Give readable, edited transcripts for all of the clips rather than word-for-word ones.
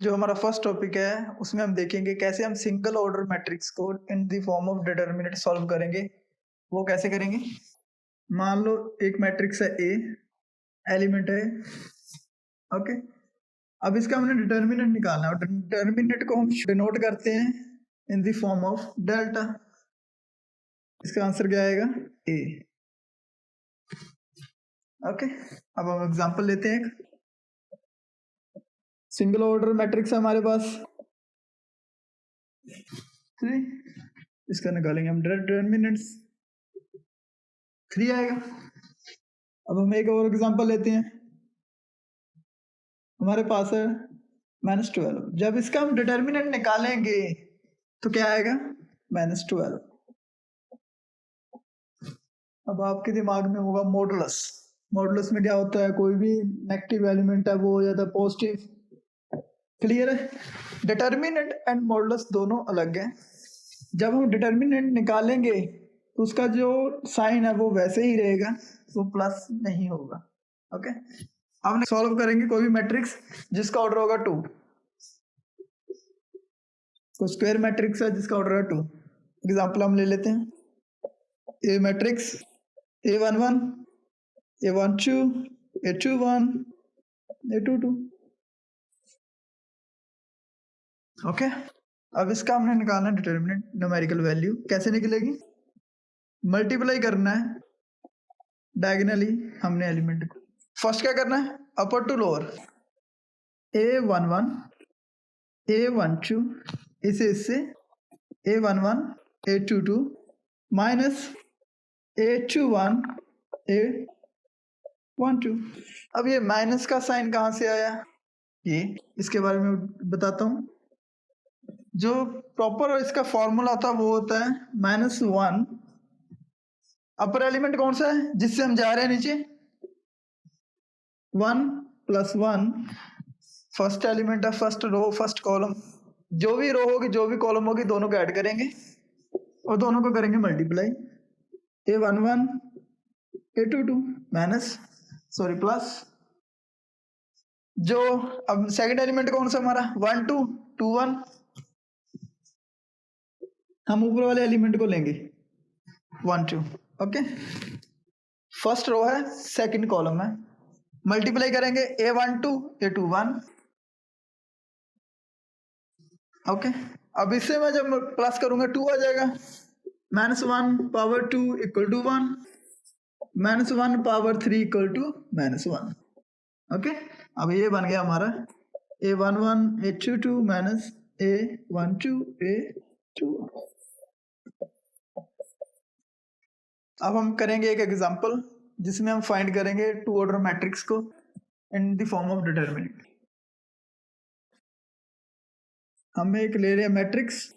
जो हमारा first topic है उसमें हम देखेंगे कैसे हम सिंगल ऑर्डर मैट्रिक्स को in the form of determinant solve करेंगे। वो कैसे करेंगे? मान लो एक मैट्रिक्स है ए, एलिमेंट है, ओके। अब इसका हमने डिटर्मिनेंट निकालना है और डिटर्मिनेंट को हम डिनोट करते हैं in the form of delta. इसका आंसर क्या आएगा? ए। ओके, अब हम एग्जांपल लेते हैं। एक सिंगल ऑर्डर मैट्रिक्स है हमारे पास 3, इसका निकालेंगे हम डिटर्मिनेंट्स, 3 आएगा। अब हम एक और एग्जांपल लेते हैं। हमारे पास है -12। जब इसका हम डिटर्मिनेंट निकालेंगे तो क्या आएगा? -12। अब आपके दिमाग में होगा मॉडुलस। मॉडुलस में क्या होता है? कोई भी नेगेटिव एलिमेंट है वो हो जाता है पॉजिटिव। क्लियर है? डिटर्मिनेंट एंड मॉडुलस दोनों अलग हैं। जब हम डिटर्मिनेंट निकालेंगे तो उसका जो साइन है वो वैसे ही रहेगा, वो प्लस नहीं होगा। ओके, अब सॉल्व करेंगे कोई भी मैट्रिक्स जिसका ऑर्डर होगा 2। तो स्क्वायर मैट्रिक्स है जिसका ऑर्डर है 2। एग्जांपल हम ले लेते हैं। ए matrix A11, A12, A21, A22। Okay, अब इसका हमने निकालना है डिटर्मिनेंट न्यूमेरिकल वैल्यू। कैसे निकलेगी? मल्टीप्लाई करना है डायगोनली हमने एलिमेंट को। फर्स्ट क्या करना है? Upper two lower. A11, A12, इससे A11, A22 minus A21, A12। अब ये माइनस का साइन कहाँ से आया? ये इसके बारे में बताता हूँ। जो प्रॉपर इसका फॉर्मूला था वो होता है -1। अपर एलिमेंट कौन सा है जिससे हम जा रहे हैं नीचे? 1 + 1 फर्स्ट एलिमेंट है, फर्स्ट रो, फर्स्ट कॉलम। जो भी रो होगी, जो भी कॉलम होगी, दोनों को ऐड करेंगे और दोनों को करेंगे मल्टीप्लाई। A11, A22 plus. जो अब सेकंड एलिमेंट कौन सा हमारा? 1 2 2 1। हम ऊपर वाले एलिमेंट को लेंगे 1 2। ओके, फर्स्ट रो है, सेकंड कॉलम है, मल्टीप्लाई करेंगे A12, A21। ओके, अब इससे मैं जब प्लस करूंगा 2 आ जाएगा। -1 पावर 2 = 1, -1 पावर 3 = -1। ओके, अब ये बन गया हमारा A11, A22 A12, A21। अब हम करेंगे एक एग्जांपल जिसमें हम फाइंड करेंगे 2 ऑर्डर मैट्रिक्स को in the form of determinant. हम एक ले रहे हैं मैट्रिक्स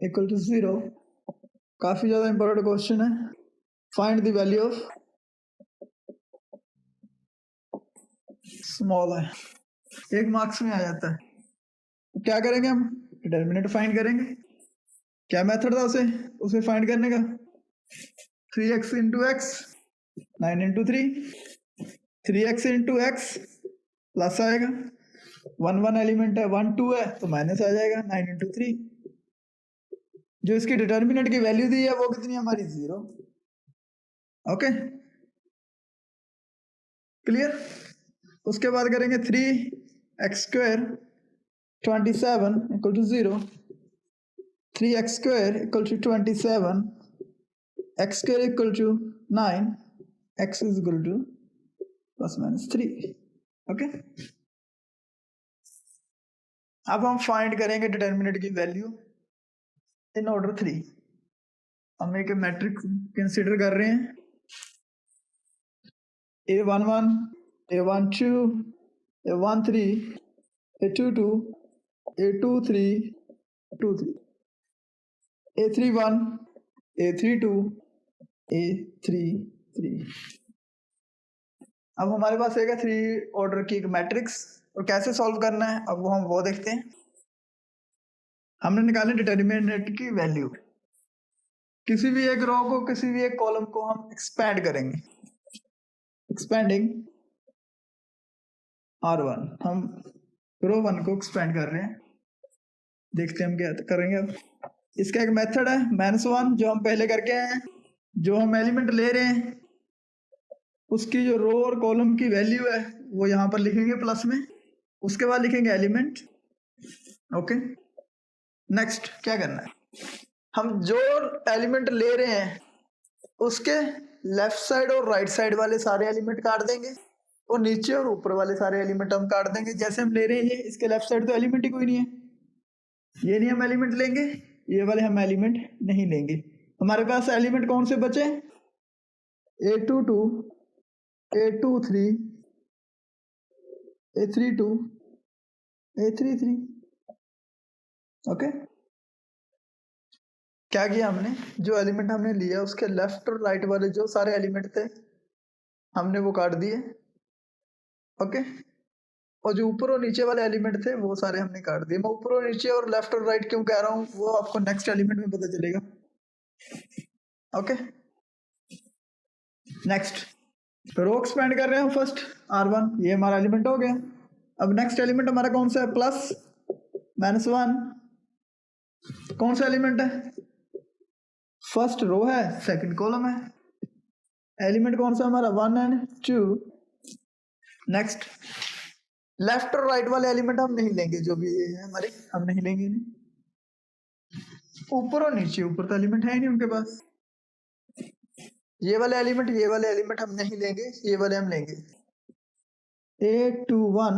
= 0। काफी ज्यादा इंपॉर्टेंट क्वेश्चन है। Find the value of small है, 1 मार्क्स में आ जाता है। तो क्या करेंगे? हम डिटर्मिनेंट फाइंड करेंगे। क्या मेथड था उसे फाइंड करने का? 3x × x 9 × 3, 3x × x plus आएगा, 1 1 एलिमेंट है, 1 2 है तो माइनस आ जाएगा 9 × 3। जो इसकी डिटर्मिनेंट की वैल्यू दी है वो कितनी है हमारी? 0। Okay, clear? उसके बाद करेंगे 3x² 27 = 0, 3x² = 27, x² = 9, x = ±3। Okay, अब हम फाइंड करेंगे डिटर्मिनेंट की वैल्यू इन ऑर्डर 3। हम एक मैट्रिक्स कंसीडर कर रहे हैं। A11, A12, A13, A22, A23, 23, A31, A32, A33। अब हमारे पास एक 3 ऑर्डर की एक मैट्रिक्स, और कैसे सॉल्व करना है अब हम वो देखते हैं। हमने निकाले डिटर्मिनेंट की वैल्यू। किसी भी एक रो को, किसी भी एक कॉलम को हम एक्सपैंड करेंगे। एक्सपेंडिंग R1 हम रो 1 को एक्सपेंड कर रहे हैं, देखते हैं हम क्या करेंगे। अब इसका एक मेथड है -1 जो हम पहले करके आए हैं। जो हम एलिमेंट ले रहे हैं उसकी जो रो और कॉलम की वैल्यू है वो यहाँ पर लिखेंगे प्लस में, उसके बाद लिखेंगे एलिमेंट। ओके, नेक्स्ट क्या करना है, हम जो एलिमेंट ले रहे हैं उसके लेफ्ट साइड और राइट साइड वाले सारे एलिमेंट काट देंगे और नीचे और ऊपर वाले सारे एलिमेंट हम काट देंगे। जैसे हम ले रहे हैं ये, इसके लेफ्ट साइड तो एलिमेंट ही कोई नहीं है, ये नहीं हम एलिमेंट लेंगे, ये वाले हम एलिमेंट नहीं लेंगे। हमारे पास एलिमेंट कौन से बचे, A22, A23, A32, A33। Okay, क्या किया हमने, जो एलिमेंट हमने लिया उसके लेफ्ट और राइट वाले जो सारे एलिमेंट थे हमने वो काट दिए। ओके, और जो ऊपर और नीचे वाले एलिमेंट थे वो सारे हमने काट दिए। मैं ऊपर और नीचे और लेफ्ट और राइट क्यों कह रहा हूँ वो आपको नेक्स्ट एलिमेंट में पता चलेगा। ओके, नेक्स्ट रो एक्सपेंड कर रहे हैं हम फर्स्ट R1, ये हमारा एलिमेंट हो गया। अब नेक्स्ट एलिमेंट हमारा कौन सा है, प्लस -1, कौन सा एलिमेंट है, फर्स्ट रो है सेकंड कॉलम है, एलिमेंट कौन सा हमारा 1 और 2। नेक्स्ट लेफ्ट और राइट वाले एलिमेंट हम नहीं लेंगे, जो भी ये है हमारे हम नहीं लेंगे इन्हें। ऊपर और नीचे, ऊपर तो एलिमेंट है ही नहीं उनके पास, ये वाले एलिमेंट हम नहीं लेंगे, ये वाले हम लेंगे। A21,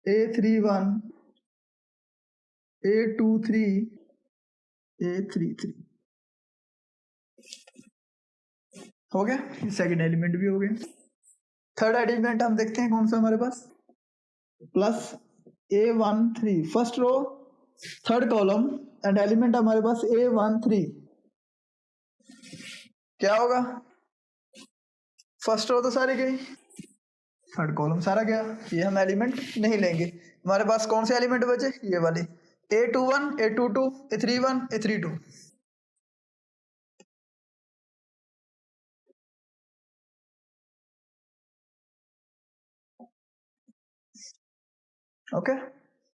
A31, A23, A33 हो गया, सेकंड एलिमेंट भी हो गया। थर्ड एलिमेंट हम देखते हैं कौन सा हमारे पास, plus A13, first row third column and element हमारे पास A13। क्या होगा, फर्स्ट रो तो सारी गई, थर्ड कॉलम सारा गया, ये हम एलिमेंट नहीं लेंगे। हमारे पास कौन से एलिमेंट बचे, ये वाले A21, A22, A31, A32। Okay,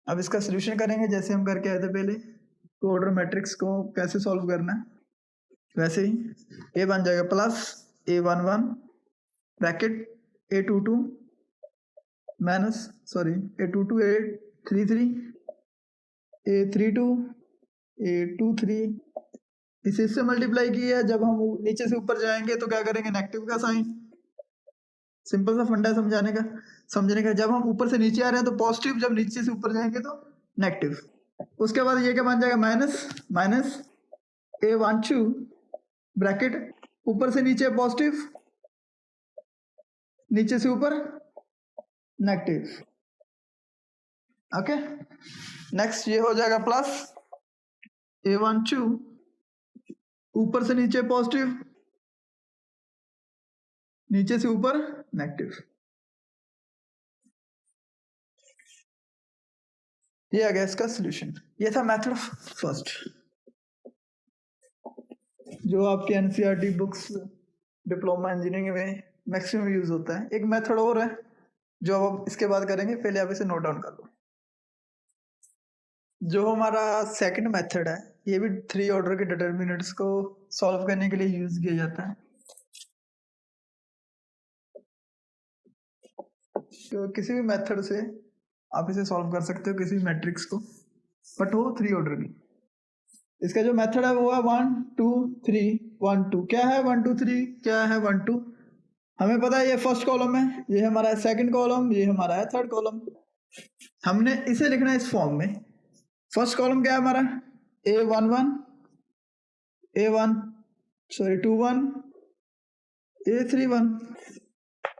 अब इसका सोल्यूशन करेंगे जैसे हम करके आए थे पहले। तो ऑर्डर मैट्रिक्स को कैसे सॉल्व करना है, वैसे ही A बन जाएगा plus A11 bracket A22 minus A22 A33 A32 A23। इसे इससे मल्टीप्लाई किया, जब हम नीचे से ऊपर जाएंगे तो क्या करेंगे, नेगेटिव का साइन। सिंपल सा फंडा समझने का। जब हम ऊपर से नीचे आ रहे हैं तो पॉजिटिव, जब नीचे से ऊपर जाएंगे तो नेगेटिव। उसके बाद ये क्या बन जाएगा, माइनस A12 ब्रैकेट ऊपर से नीचे पॉजिटिव, नीचे से ऊपर नेगेटिव। ओके, नेक्स्ट ये हो जाएगा प्लस A12 ऊपर से नीचे पॉजिटिव, नीचे से ऊपर नेगेटिव। ये आ गया इसका सॉल्यूशन। ये था मेथड फर्स्ट, जो आपके एनसीईआरटी बुक्स डिप्लोमा इंजीनियरिंग में मैक्सिमम यूज होता है। एक मेथड और है जो अब इसके बाद करेंगे, पहले आप इसे नोट डाउन कर लो। जो हमारा सेकंड मेथड है ये भी 3 ऑर्डर के डिटर्मिनेंट्स को सॉल्व करने के लिए यूज किया जाता है। तो किसी भी मेथड से आप इसे सॉल्व कर सकते हो, किसी भी मैट्रिक्स को, बट वो 3 ऑर्डर की। इसका जो मेथड है वो है 1 2 3 1 2। क्या है 1 2 3, क्या है 1 2? हमें पता है ये फर्स्ट कॉलम है, ये हमारा है सेकंड कॉलम, ये हमारा है थर्ड कॉलम। हमने इसे लिखना है इस फॉर्म में। फर्स्ट कॉलम क्या है हमारा, A11 A1 21 A31।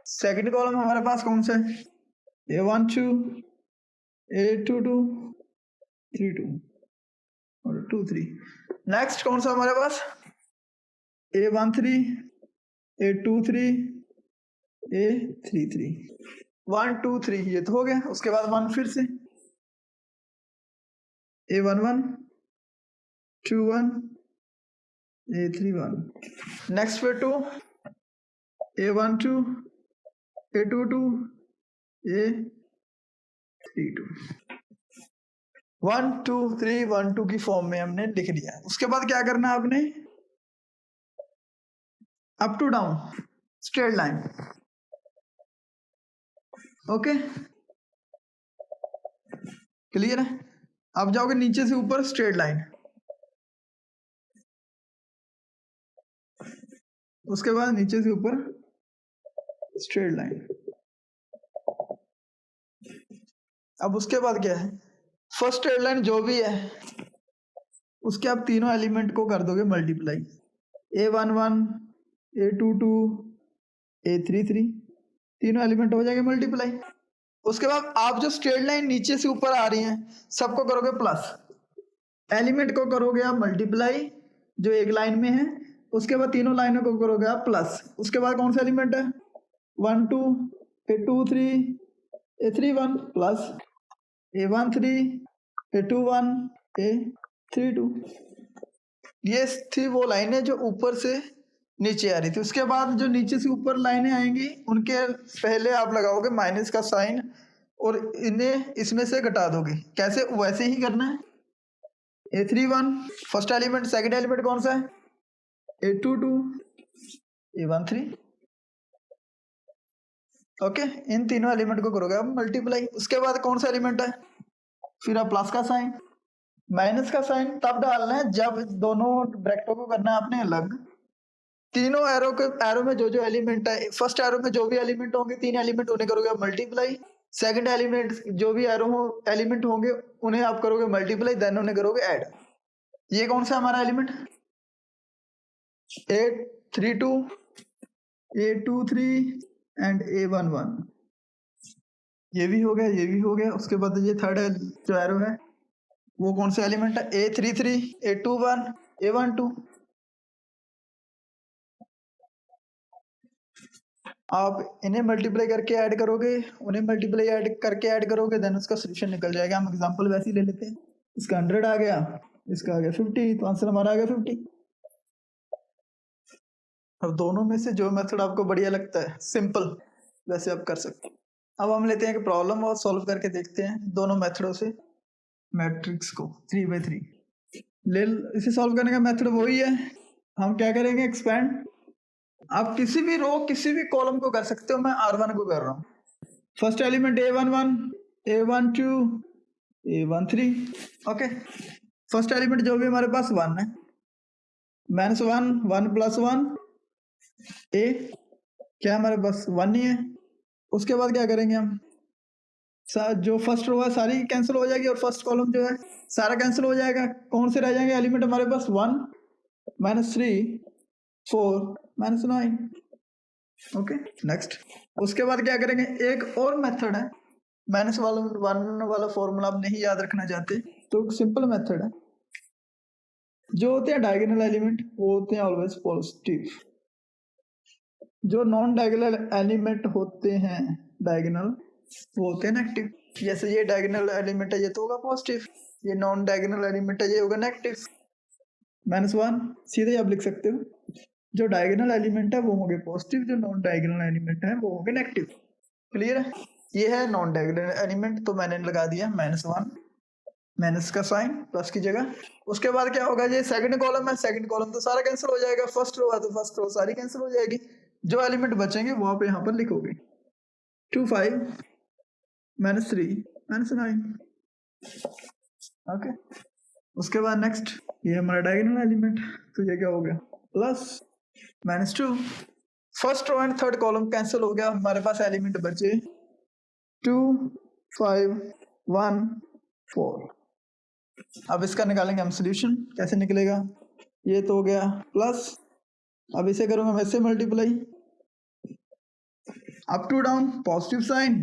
Second column हमारे पास कौन सा है, A12 A22 32 और 23। नेक्स्ट कौन सा हमारे पास, A13 A23 A33। 1 2 3 ये तो हो गया। उसके बाद 1 फिर से A11 21 A31। नेक्स्ट फिर 2 A12 A22 ए 3 2 1 2 3 1 2 की फॉर्म में हमने लिख दिया है। उसके बाद क्या करना है आपने, up to down straight line. Okay clear है। अब जाओगे नीचे से ऊपर स्ट्रेट लाइन, उसके बाद नीचे से ऊपर स्ट्रेट लाइन। अब उसके बाद क्या है, फर्स्ट स्ट्रेट लाइन जो भी है उसके आप तीनों एलिमेंट को कर दोगे मल्टीप्लाई, A11 A22 A33, तीनों एलिमेंट हो जाएंगे मल्टीप्लाई। उसके बाद आप जो स्ट्रेट लाइन नीचे से ऊपर आ रही हैं सबको करोगे प्लस, एलिमेंट को करोगे आप मल्टीप्लाई जो एक लाइन में है, उसके बाद तीनों लाइनों को करोगे आप प्लस। उसके बाद कौन सा एलिमेंट है, 1 2 A23 A31 plus A13 A21 A32। ये थी वो लाइनें जो ऊपर से नीचे आ रही थी। उसके बाद जो नीचे से ऊपर लाइनें आएंगी उनके पहले आप लगाओगे माइनस का साइन और इन्हें इसमें से घटा दोगे। कैसे, वैसे ही करना है। A31 first element, second element कौन सा है, A22 A13। ओके, इन तीनों एलिमेंट को करोगे आप मल्टीप्लाई। उसके बाद कौन सा एलिमेंट है, फिर आप प्लस का साइन, माइनस का साइन तब डालना है जब दोनों ब्रैकेटों को करना है आपने अलग। तीनों एरो में जो एलिमेंट है, फर्स्ट एरो में जो भी एलिमेंट होंगे, तीन एलिमेंट उन्हें करोगे आप मल्टीप्लाई। सेकंड एलिमेंट जो भी एलिमेंट होंगे उन्हें आप करोगे मल्टीप्लाई, देन उन्हें करोगे ऐड। ये कौन सा हमारा element, A32 A23 and A11, ये भी हो गया, ये भी हो गया। उसके बाद ये थर्ड जो एरो है वो कौन सा एलिमेंट है, A33 A21 A12। आप इन्हें मल्टीप्लाई करके ऐड करोगे, उन्हें मल्टीप्लाई ऐड करके ऐड करोगे, देन उसका सोल्यूशन निकल जाएगा। हम एग्जांपल वैसे ही ले लेते हैं। इसका 100 आ गया, इसका आ गया 50, तो आंसर हमारा आ गया 50। अब दोनों में से जो मेथड आपको बढ़िया लगता है सिंपल, वैसे आप कर सकते हैं। अब हम लेते हैं कि प्रॉब्लम और सॉल्व करके देखते हैं दोनों मेथडों से मैट्रिक्स को 3/3। ले इसे सॉल्व करने का मेथड वही है। हम क्या करेंगे, एक्सपेंड। आप किसी भी रो किसी भी कॉलम को कर सकते हो, मैं R1 को कर रहा हूँ। First element A11 A12 A13। Okay, first element जो भी हमारे पास 1 है, -1 1 + 1 A, क्या हमारे पास 1 ही है। उसके बाद क्या करेंगे हम, जो फर्स्ट रो है सारी कैंसिल हो जाएगी और फर्स्ट कॉलम जो है सारा कैंसिल हो जाएगा। कौन से रह जाएंगे एलिमेंट हमारे पास, 1 -3 4 -9। Okay next. उसके बाद क्या करेंगे, एक और मेथड है, -1 वाला फॉर्मूला आप नहीं याद रखना चाहते तो सिंपल मेथड है। जो होते हैं डायगोनल एलिमेंट वो होते हैं ऑलवेज पॉजिटिव, जो नॉन डायगोनल एलिमेंट होते हैं डायगोनल वो होते हैं नेगेटिव। जैसे ये डायगोनल एलिमेंट है ये तो होगा पॉजिटिव, ये नॉन डायगोनल एलिमेंट है ये होगा नेगेटिव। -1 सीधे आप लिख सकते हो, जो डायगोनल एलिमेंट है वो होंगे पॉजिटिव, जो नॉन डायगोनल एलिमेंट है वो होंगे नेगेटिव। क्लियर है। ये है नॉन डायगोनल एलिमेंट, तो मैंने लगा दिया -1 माइनस का साइन प्लस की जगह। उसके बाद क्या होगा, ये सेकंड कॉलम है, सेकंड कॉलम तो सारा कैंसिल हो जाएगा। फर्स्ट रो है तो फर्स्ट रो सारी कैंसिल हो जाएगी। जो एलिमेंट बचेंगे वो आप यहाँ पर लिखोगे, 2 5 -3 -9। ओके, उसके बाद नेक्स्ट ये हमारा डायगोनल एलिमेंट, तो ये क्या हो गया, plus -2। First row and third column cancel हो गया, हमारे पास एलिमेंट बचे 2 5 1 4। अब इसका निकालेंगे हम सोल्यूशन। कैसे निकलेगा, ये तो हो गया प्लस, अब इसे करूंगा मैं इससे multiply, up to down positive sign,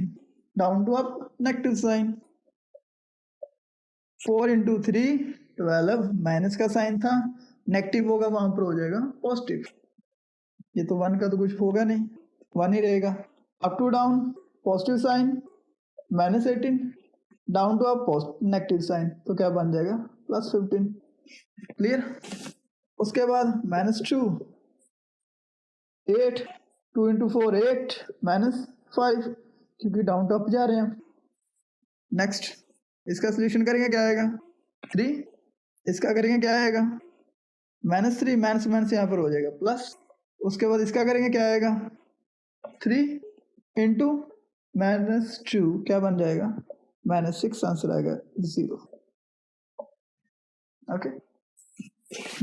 down to up negative sign. 4 × 3 12, minus का साइन था, नेगेटिव होगा वहां पर हो जाएगा पॉजिटिव। ये तो 1 का तो कुछ होगा नहीं, 1 ही रहेगा। Up to down positive sign, -18, down to up negative sign, तो क्या बन जाएगा +15। क्लियर। उसके बाद -2 8, 2 × 4 8 -5, क्योंकि डाउन टू अप जा रहे हैं। नेक्स्ट इसका सोल्यूशन करेंगे, क्या आएगा 3, इसका करेंगे क्या आएगा -3, माइनस माइनस यहाँ पर हो जाएगा प्लस, उसके बाद इसका करेंगे क्या आएगा 3 इंटू -2 क्या बन जाएगा -6, आंसर आएगा 0। ओके,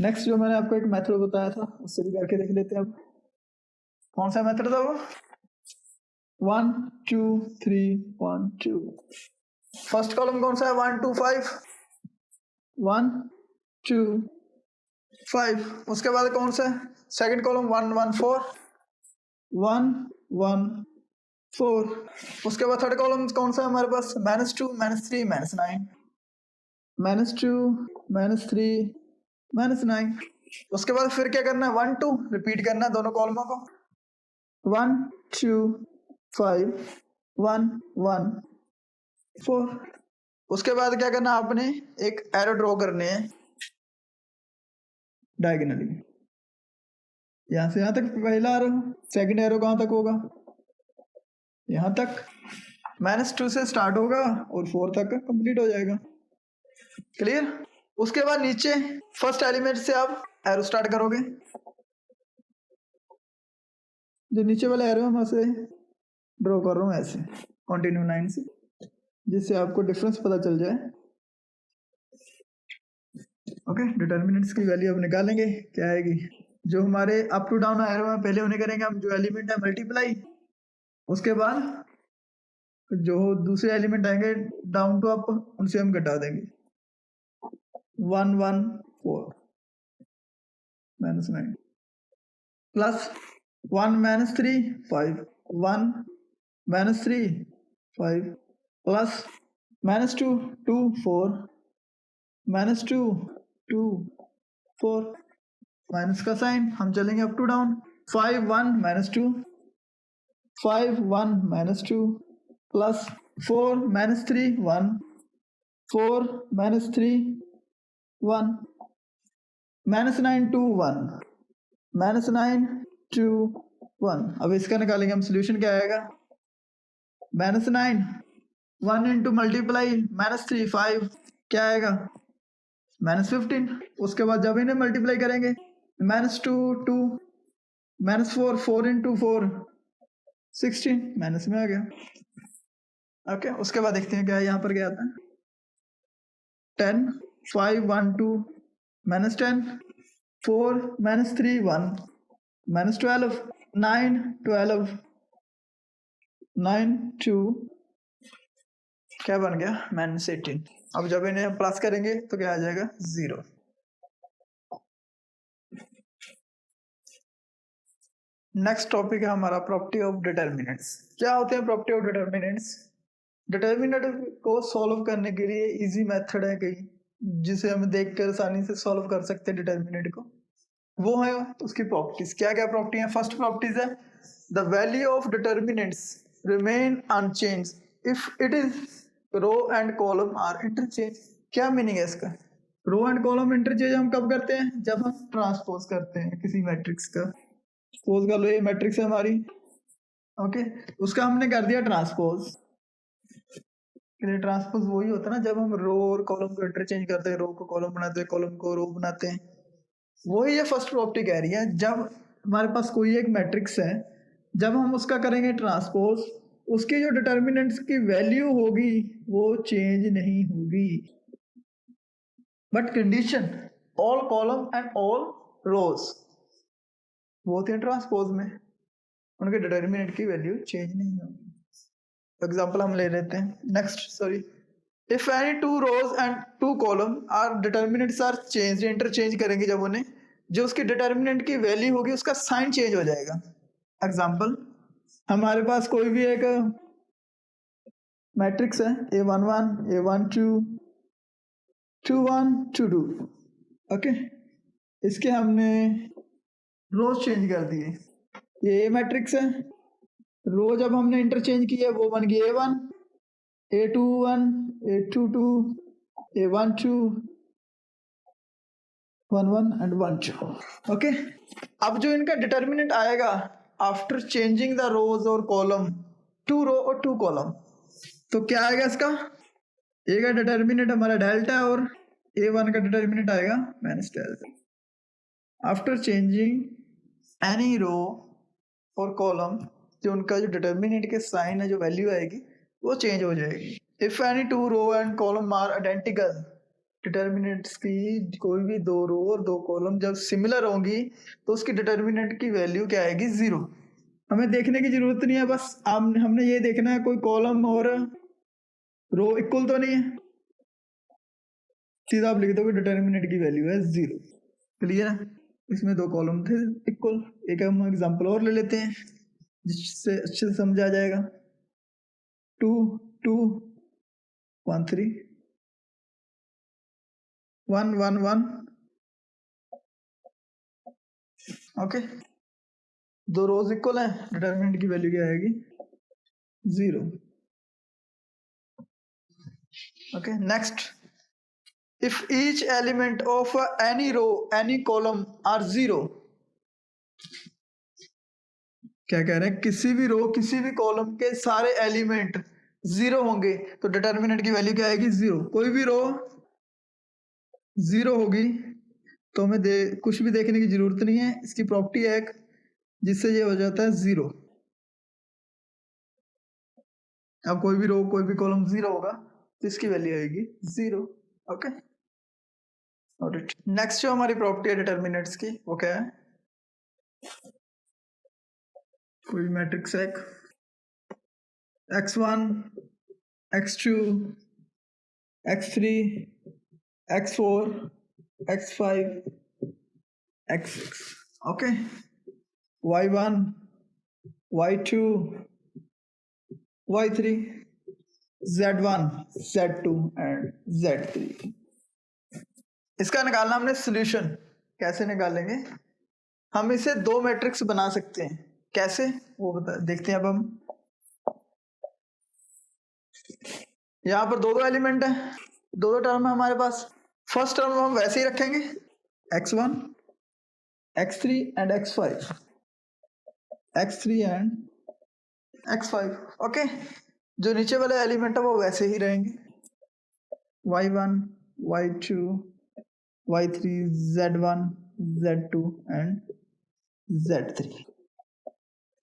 नेक्स्ट जो मैंने आपको एक मेथड बताया था उससे भी करके देख लेते हैं। अब कौन सा मेथड था वो 1 2 3 1 2। फर्स्ट कॉलम कौन सा है 1 2 5 1 2 5। उसके बाद कौन सा है सेकंड कॉलम 1 1 4 1 1 4। उसके बाद थर्ड कॉलम कौन सा है हमारे पास -2 -3 -9 -2 -3 -9। उसके बाद फिर क्या करना है 1 2 रिपीट करना है दोनों कॉलमों को 1 2 5 1 1 4। उसके बाद क्या करना है आपने एक एरो ड्रॉ करने हैं डायगोनली, यहां से यहां तक पहला एरो, सेकंड एरो कहां तक होगा यहां तक, -2 से स्टार्ट होगा और 4 तक कंप्लीट हो जाएगा। क्लियर। उसके बाद नीचे फर्स्ट एलिमेंट से आप एरो स्टार्ट करोगे, जो नीचे वाला एरो मैं से ड्रॉ कर रहा हूं ऐसे कंटिन्यू लाइन से, जिससे आपको डिफरेंस पता चल जाए। ओके, डिटर्मिनेंट्स की वैल्यू अब निकालेंगे, क्या आएगी जो हमारे अप टू डाउन एरो में पहले उन्हें करेंगे हम, जो एलिमेंट है मल्टीप्लाई, उसके बाद जो दूसरे एलिमेंट आएंगे डाउन टू अप उनसे हम घटा देंगे 1 1 4 -9 प्लस 1 -3 5 1 -3 5 प्लस -2 2 4 -2 2 4 माइनस का साइन, हम चलेंगे अप टू डाउन 5 1 -2 5 1 -2 प्लस 4 -3 1 4 -3 1 -9 2 1 -9 2 1। अब इसका निकालेंगे हम सोल्यूशन, क्या आएगा -9 1 इंटू मल्टीप्लाई -3 5 क्या आएगा -15। उसके बाद जब इन्हें मल्टीप्लाई करेंगे -2 2 -4 4 इंटू 4 16 माइनस में आ गया। ओके, उसके बाद देखते हैं क्या है यहाँ पर, क्या आता है 10 5 1 2 -10 4 -3 1 -12 9 12 9 2 क्या बन गया -18। अब जब इन्हें प्लस करेंगे तो क्या आ जाएगा 0। नेक्स्ट टॉपिक है हमारा प्रॉपर्टी ऑफ डिटर्मिनेंट्स। क्या होते हैं प्रॉपर्टी ऑफ डिटर्मिनेंट्स? डिटर्मिनेंट को सॉल्व करने के लिए इजी मेथड है कई, जिसे हम देखकर आसानी से सॉल्व कर सकते हैं डिटर्मिनेंट को, वो है उसकी प्रॉपर्टीज। क्या क्या प्रॉपर्टी है? फर्स्ट प्रॉपर्टीज है the value of determinants remain unchange if it is row and column are interchange. क्या मीनिंग है इसका? रो एंड कॉलम इंटरचेंज हम कब करते हैं? जब हम ट्रांसपोज करते हैं किसी मैट्रिक्स का। सपोज कर लो ये मैट्रिक्स है हमारी, ओके, उसका हमने कर दिया ट्रांसपोज। ट्रांसपोज वही होता है ना जब हम रो और कॉलम को इंटरचेंज करते हैं, रो को कॉलम बनाते हैं, कॉलम को रो बनाते हैं, वही ये फर्स्ट प्रॉपर्टी कह रही है। जब हमारे पास कोई एक मैट्रिक्स है, जब हम उसका करेंगे ट्रांसपोज, उसकी जो डिटर्मिनेंट्स की वैल्यू होगी वो चेंज नहीं होगी, but condition all column and all rows वो होती है ट्रांसपोज में, उनके डिटर्मिनेंट की वैल्यू चेंज नहीं होगी। एग्जांपल हम ले लेते हैं next, sorry, if any two rows and two column are determinants are change, interchange करेंगे जब उन्हें, जो उसकी डिटर्मिनेंट की वैल्यू होगी उसका साइन चेंज हो जाएगा। एग्जांपल, हमारे पास कोई भी एक मैट्रिक्स है A11 A12 21 22, ओके, इसके हमने रोज चेंज कर दिए। ये मैट्रिक्स है, रो जब हमने इंटरचेंज किया वो बन गई A1 A21 A22 A12 11 and 12, okay. अब जो इनका डिटर्मिनेंट आएगा आफ्टर चेंजिंग द रोज और कॉलम, 2 रो और 2 कॉलम, तो क्या आएगा इसका, ए का डिटर्मिनेंट हमारा डेल्टा और A1 का डिटर्मिनेंट आएगा minus delta. After changing any row और कॉलम, जो उनका जो डिटर्मिनेंट के साइन है, जो वैल्यू आएगी वो चेंज हो जाएगी। If any 2 row and column are identical, determinants की कोई भी 2 रो और 2 कॉलम जब सिमिलर होंगी तो उसकी डिटर्मिनेंट की वैल्यू क्या आएगी, 0। हमें देखने की जरूरत नहीं है, बस हमने ये देखना है कोई कॉलम और रो इक्वल तो नहीं है, सीधा आप लिख दोगे डिटर्मिनेंट की वैल्यू है 0। क्लियर है? इसमें 2 कॉलम थे इक्वल। एक हम एग्जांपल और ले लेते हैं जिससे अच्छे से समझ आ जाएगा। 2 2 1 3 1 1 1, ओके, 2 रोज इक्वल है, डिटर्मिनेंट की वैल्यू क्या आएगी, 0। Okay, next, if each element of any row any column are 0, क्या कह रहे हैं, किसी भी रो किसी भी कॉलम के सारे एलिमेंट 0 होंगे तो डिटर्मिनेंट की वैल्यू क्या आएगी, 0। कोई भी रो 0 होगी तो हमें कुछ भी देखने की जरूरत नहीं है, इसकी प्रॉपर्टी है एक जिससे ये हो जाता है 0। अब कोई भी रो कोई भी कॉलम 0 होगा तो इसकी वैल्यू आएगी 0। ओके, नेक्स्ट जो हमारी प्रॉपर्टी है डिटर्मिनेंट्स की वो क्या है, कोई मैट्रिक्स है x1 x2 x3 x4 x5 x6, okay, y1 y2 y3 z1 z2 and z3। इसका निकालना हमने सॉल्यूशन, कैसे निकालेंगे, हम इसे 2 मैट्रिक्स बना सकते हैं, कैसे वो देखते हैं। अब हम यहाँ पर 2 एलिमेंट है, 2 टर्म है हमारे पास। फर्स्ट टर्म हम वैसे ही रखेंगे, x1 x3 and x5 x3 and x5, okay. जो नीचे वाले एलिमेंट है वो वैसे ही रहेंगे, y1 y2 y3 z1 z2 and z3।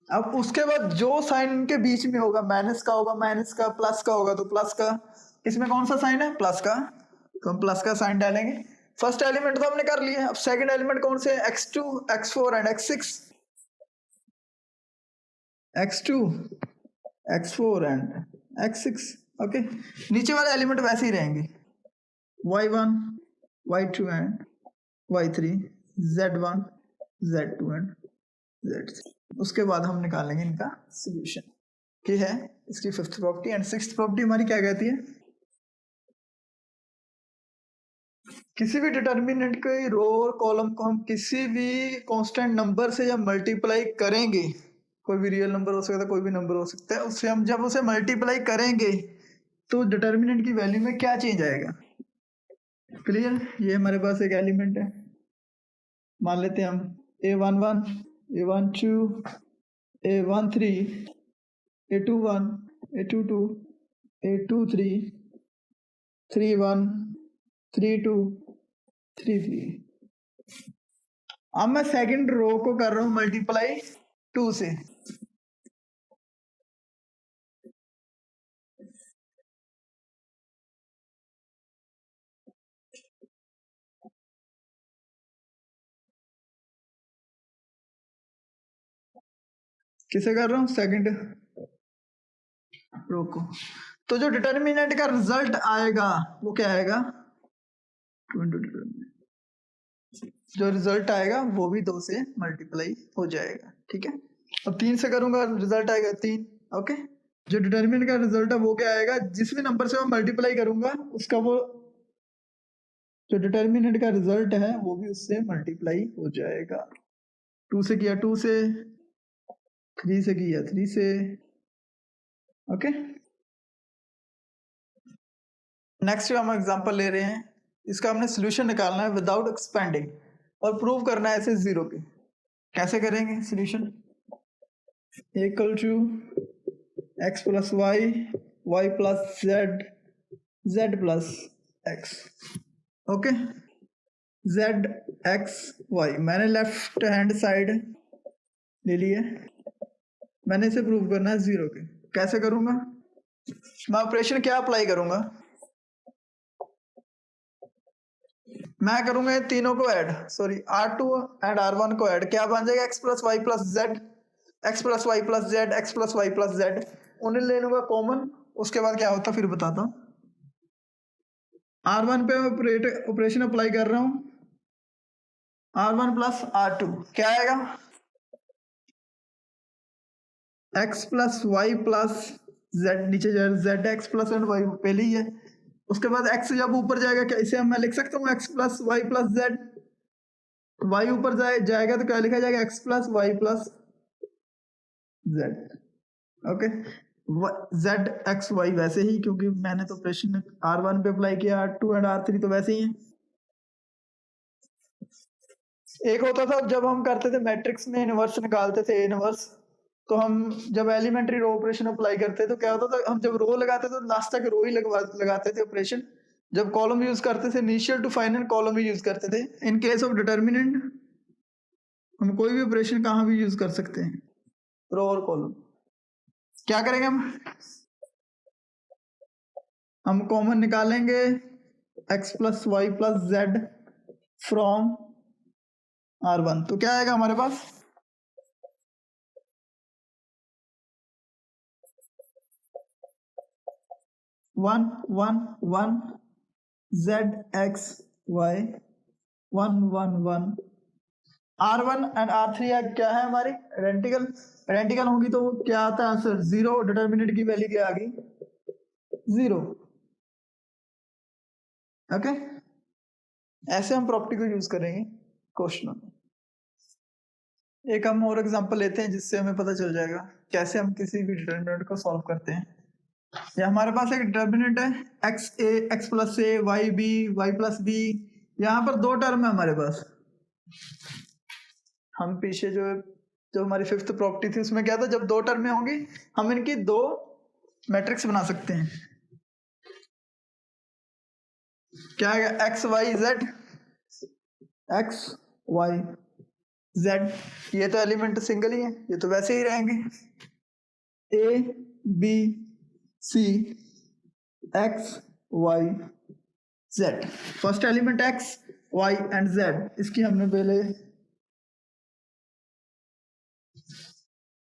अब उसके बाद जो साइन इनके बीच में होगा, माइनस का होगा माइनस का, प्लस का होगा तो प्लस का, इसमें कौन सा साइन है, प्लस का, तो हम प्लस का साइन डालेंगे। फर्स्ट एलिमेंट तो हमने कर लिया, अब सेकंड एलिमेंट कौन से, x2 x4 and x6, x2 x4 and x6, okay. नीचे वाले एलिमेंट वैसे ही रहेंगे, y1 y2 and y3 z1 z2 and z3। उसके बाद हम निकालेंगे इनका सॉल्यूशन, ये है इसकी 5th property. And 6th property हमारी क्या कहती है, किसी भी डिटर्मिनेंट के रो और कॉलम को हम किसी भी कांस्टेंट नंबर से जब मल्टीप्लाई करेंगे, कोई भी रियल नंबर हो सकता है, कोई भी नंबर हो सकता है, उससे हम जब उसे मल्टीप्लाई करेंगे तो डिटर्मिनेंट की वैल्यू में क्या चेंज आएगा। क्लियर? ये हमारे पास एक एलिमेंट है, मान लेते हैं हम a11 a12 a13 a21 a22 a23 31 32 33। अब मैं सेकंड रो को कर रहा हूं मल्टीप्लाई 2 से, किसे कर रहा हूं, सेकंड रो को। तो जो डिटर्मिनेंट का रिजल्ट आएगा वो क्या आएगा, जो रिजल्ट आएगा वो भी 2 से मल्टीप्लाई हो जाएगा, ठीक है। अब 3 से करूंगा रिजल्ट आएगा 3, ओके। जो डिटर्मिनेंट का रिजल्ट है वो क्या आएगा, जिस भी नंबर से मैं मल्टीप्लाई करूंगा उसका वो जो डिटर्मिनेंट का रिजल्ट है वो भी उससे मल्टीप्लाई हो जाएगा। 2 से किया 2 से, 3 से किया 3 से, ओके। नेक्स्ट हम एग्जांपल ले रहे हैं, इसका हमने सॉल्यूशन निकालना है विदाउट एक्सपेंडिंग और प्रूव करना है ऐसे 0 पे। कैसे करेंगे solution, equal to x plus y, y plus z, z plus x. Okay, z x y मैंने लेफ्ट हैंड साइड ले ली है, मैंने इसे प्रूव करना है जीरो के। कैसे करूंगा मैं ऑपरेशन, क्या अप्लाई करूंगा, मैं करूंगा ये तीनों को add, sorry R2 and R1 को ऐड, क्या बन जाएगा x plus Y plus z, x plus Y plus z, x plus Y plus z, उन्हें ले लूंगा कॉमन। उसके बाद क्या होता फिर बताता हूँ। R1 पे मैं ऑपरेशन अप्लाई कर रहा हूँ, R1 प्लस R2 क्या आएगा, x plus Y plus Z, नीचे Z x plus and Y पहले ही है। उसके बाद x जब ऊपर जाएगा, क्या इसे मैं लिख सकता हूँ x plus Y plus z, y ऊपर जाएगा तो क्या लिखा जाएगा x plus Y plus z. Okay, z x y वैसे ही, क्योंकि मैंने तो ऑपरेशन R1 पे अप्लाई किया, R2 एंड R3 तो वैसे ही है। एक होता था जब हम करते थे मैट्रिक्स में इनवर्स निकालते थे, इनवर्स, तो हम जब एलिमेंट्री रो ऑपरेशन अप्लाई करते तो क्या होता था, हम जब रो लगाते तो लास्ट तक रो ही लगाते थे ऑपरेशन। जब कॉलम यूज करते थे इनिशियल टू फाइनल कॉलम ही यूज करते थे। इन केस ऑफ डिटर्मिनेंट हम कोई भी ऑपरेशन कहाँ भी यूज कर सकते हैं, रो और कॉलम। क्या करेंगे हम कॉमन निकालेंगे x plus Y plus Z from R1, तो क्या आएगा हमारे पास, one one one Z x Y, one one one. R1 and R3 क्या है हमारी आइडेंटिकल, आइडेंटिकल होगी तो क्या आता है आंसर, जीरो। डिटर्मिनेंट की वैल्यू क्या आ गई, जीरो। ओके, ऐसे हम प्रॉपर्टी को यूज करेंगे क्वेश्चन में। एक हम और एग्जांपल लेते हैं जिससे हमें पता चल जाएगा कैसे हम किसी भी डिटर्मिनेंट को सॉल्व करते हैं। या हमारे पास एक डिटर्मिनेंट है x A, X plus A, Y B, Y plus B. यहाँ पर दो टर्म है हमारे पास। हम पीछे जो हमारी फिफ्थ प्रॉपर्टी थी उसमें क्या था, जब दो टर्में होंगी हम इनकी दो मैट्रिक्स बना सकते हैं। क्या है, x y z, x y z, ये तो एलिमेंट सिंगल ही है, ये तो वैसे ही रहेंगे। A b c x y z, first element x y and z, इसकी हमने पहले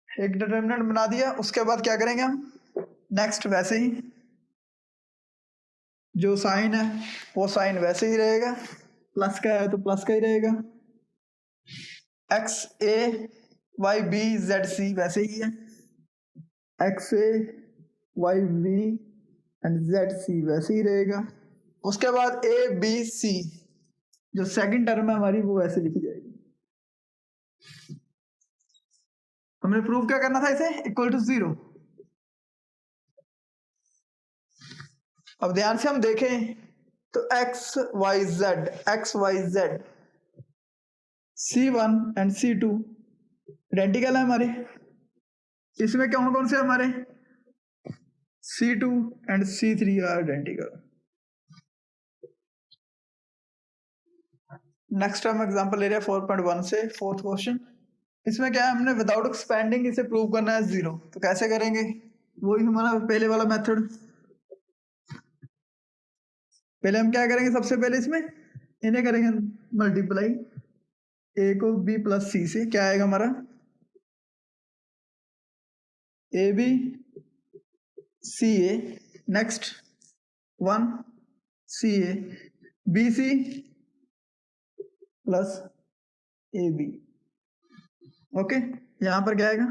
एक डिटर्मिनेंट बना दिया। उसके बाद क्या करेंगे हम नेक्स्ट, वैसे ही जो साइन है वो साइन वैसे ही रहेगा, प्लस का है तो प्लस का ही रहेगा। X a Y b z c वैसे ही है, x a Y b and z c वैसे ही रहेगा। उसके बाद ए बी सी जो सेकंड टर्म है हमारी वो वैसे लिखी जाएगी। हमने प्रूव क्या करना था, इसे इक्वल टू जीरो। अब ध्यान से हम देखें तो x y z, x y z, C1 and C2 identical है हमारे। इसमें कौन कौन से हमारे C2 and C3 are identical. Next हम एग्जांपल ले रहे हैं 4.1 से, फोर्थ क्वेश्चन। इसमें क्या है, हमने विदाउट एक्सपेंडिंग इसे प्रूव करना है जीरो। तो कैसे करेंगे, वही हमारा पहले वाला मेथड। पहले हम क्या करेंगे, सबसे पहले इसमें इन्हें करेंगे मल्टीप्लाई, ए को बी प्लस सी से, क्या आएगा हमारा a b c a, next one c A b C plus a b. Okay, यहां पर क्या आएगा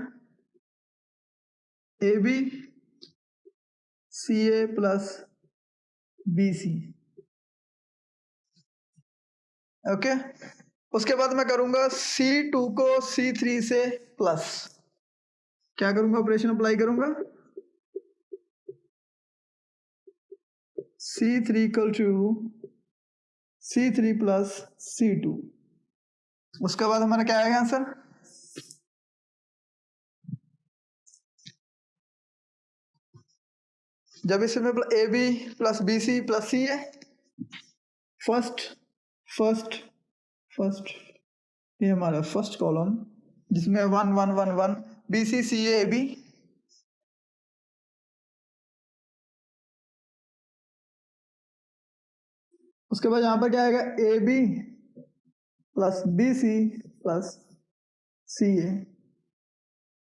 ए b c a plus B c. Okay, उसके बाद मैं करूंगा C2 को C3 से प्लस, क्या करूंगा ऑपरेशन अप्लाई करूंगा C3 equal to C3 plus C2। उसके बाद हमारा क्या आएगा आंसर, जब इसमें A B plus B C plus C है, फर्स्ट फर्स्ट फर्स्ट ये हमारा फर्स्ट कॉलम जिसमें 1 1 1 1 B C C A B, उसके बाद यहाँ पर क्या आएगा ए B plus B C plus C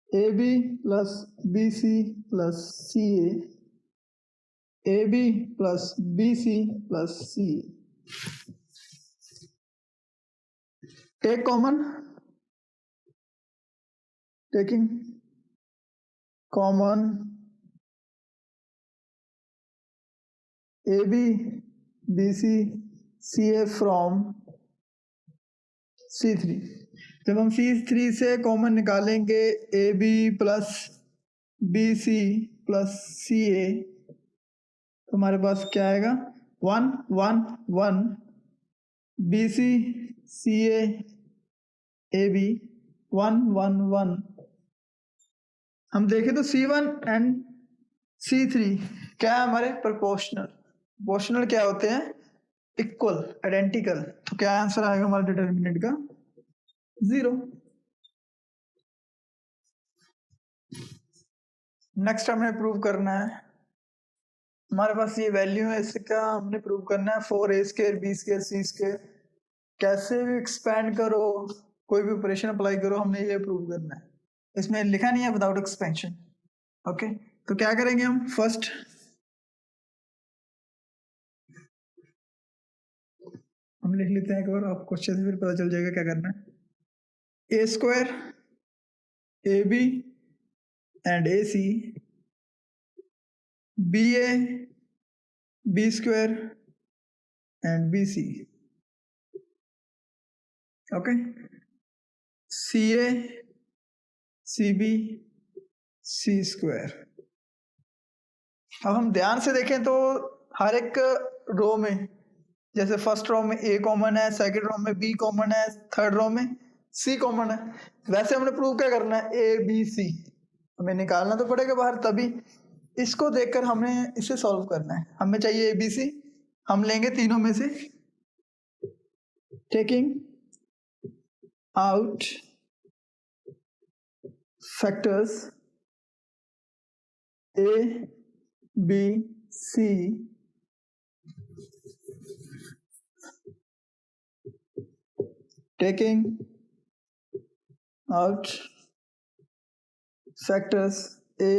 A B plus B C plus C A B plus B C plus C. Take common, taking common A B B C C A from C3। जब हम C3 से common निकालेंगे A B plus B C plus C A, तो हमारे पास क्या आएगा 1 1 1 B C C A B 1 1 1। हम देखें तो C1 एंड C3 क्या है हमारे प्रोपोर्शनल। प्रोपोर्शनल क्या होते हैं? Equal, identical. तो क्या आंसर आएगा हमारे डिटर्मिनेंट का? 0। नेक्स्ट हमें प्रूव करना है, हमारे पास ये वैल्यू है, इसका हमने प्रूव करना है 4a² b² c²। कैसे भी एक्सपेंड करो, कोई भी ऑपरेशन अप्लाई करो, हमने ये प्रूव करना है। इसमें लिखा नहीं है विदाउट एक्सपेंशन। ओके, तो क्या करेंगे हम? फर्स्ट हम लिख लेते हैं एक बार, आपको अच्छे से फिर पता चल जाएगा क्या करना है। a² ab and ac ba b² and bc। Okay, ca cb c²। अब हम ध्यान से देखें तो हर एक रो में, जैसे फर्स्ट रो में ए कॉमन है, सेकंड रो में बी कॉमन है, थर्ड रो में सी कॉमन है। वैसे हमने प्रूव क्या करना है? ए बी सी हमें निकालना तो पड़ेगा बाहर, तभी इसको देखकर हमें इसे सॉल्व करना है। हमें चाहिए ए बी सी, हम लेंगे तीनों में से, taking out factors a b c taking out factors a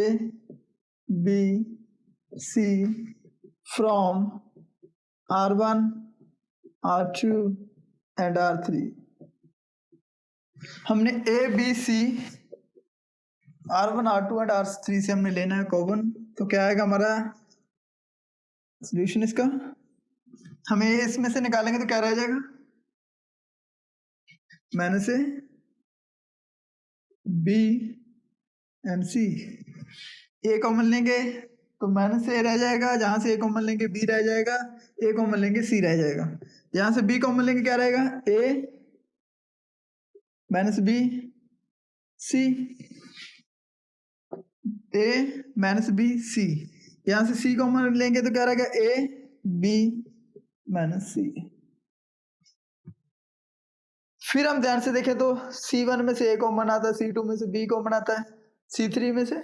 b c from r1 r2 and r3। हमने a b c r1 r2 and r3 से हमने लेना है कॉमन। तो क्या आएगा हमारा सॉल्यूशन इसका? हमें इसमें से निकालेंगे तो क्या रह जाएगा? Minus a b and c. A common लेंगे तो माइनस ए रह जाएगा, जहां से ए कॉमन लेंगे बी रह जाएगा, ए कॉमन लेंगे सी रह जाएगा। जहां से बी कॉमन लेंगे क्या रहेगा? ए माइनस बी सी, ए माइनस बी सी। यहां से सी कॉमन लेंगे तो क्या रहेगा? ए बी माइनस सी। फिर हम ध्यान से देखें तो C1 में से A कॉमन आता है, C2 में से B कॉमन आता है, C3 में से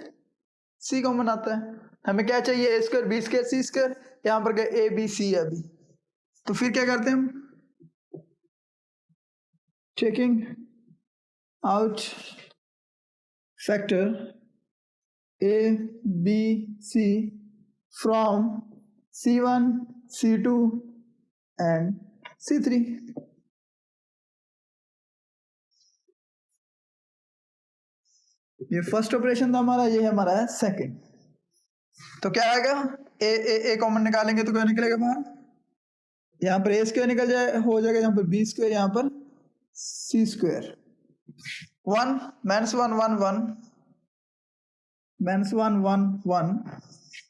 C कॉमन आता है। हमें क्या चाहिए? A² B² C²। यहाँ पर क्या A B C है अभी, तो फिर क्या करते हैं हम? Checking out factor A B C from C1 C2 and C3। ये फर्स्ट ऑपरेशन था हमारा, ये हमारा है सेकंड। तो क्या आएगा? ए कॉमन निकालेंगे तो क्या निकलेगा बाहर? यहाँ पर A² निकल जाए, हो जाएगा यहाँ पर B², यहाँ पर C²। 1 -1 1 1 -1 1 1।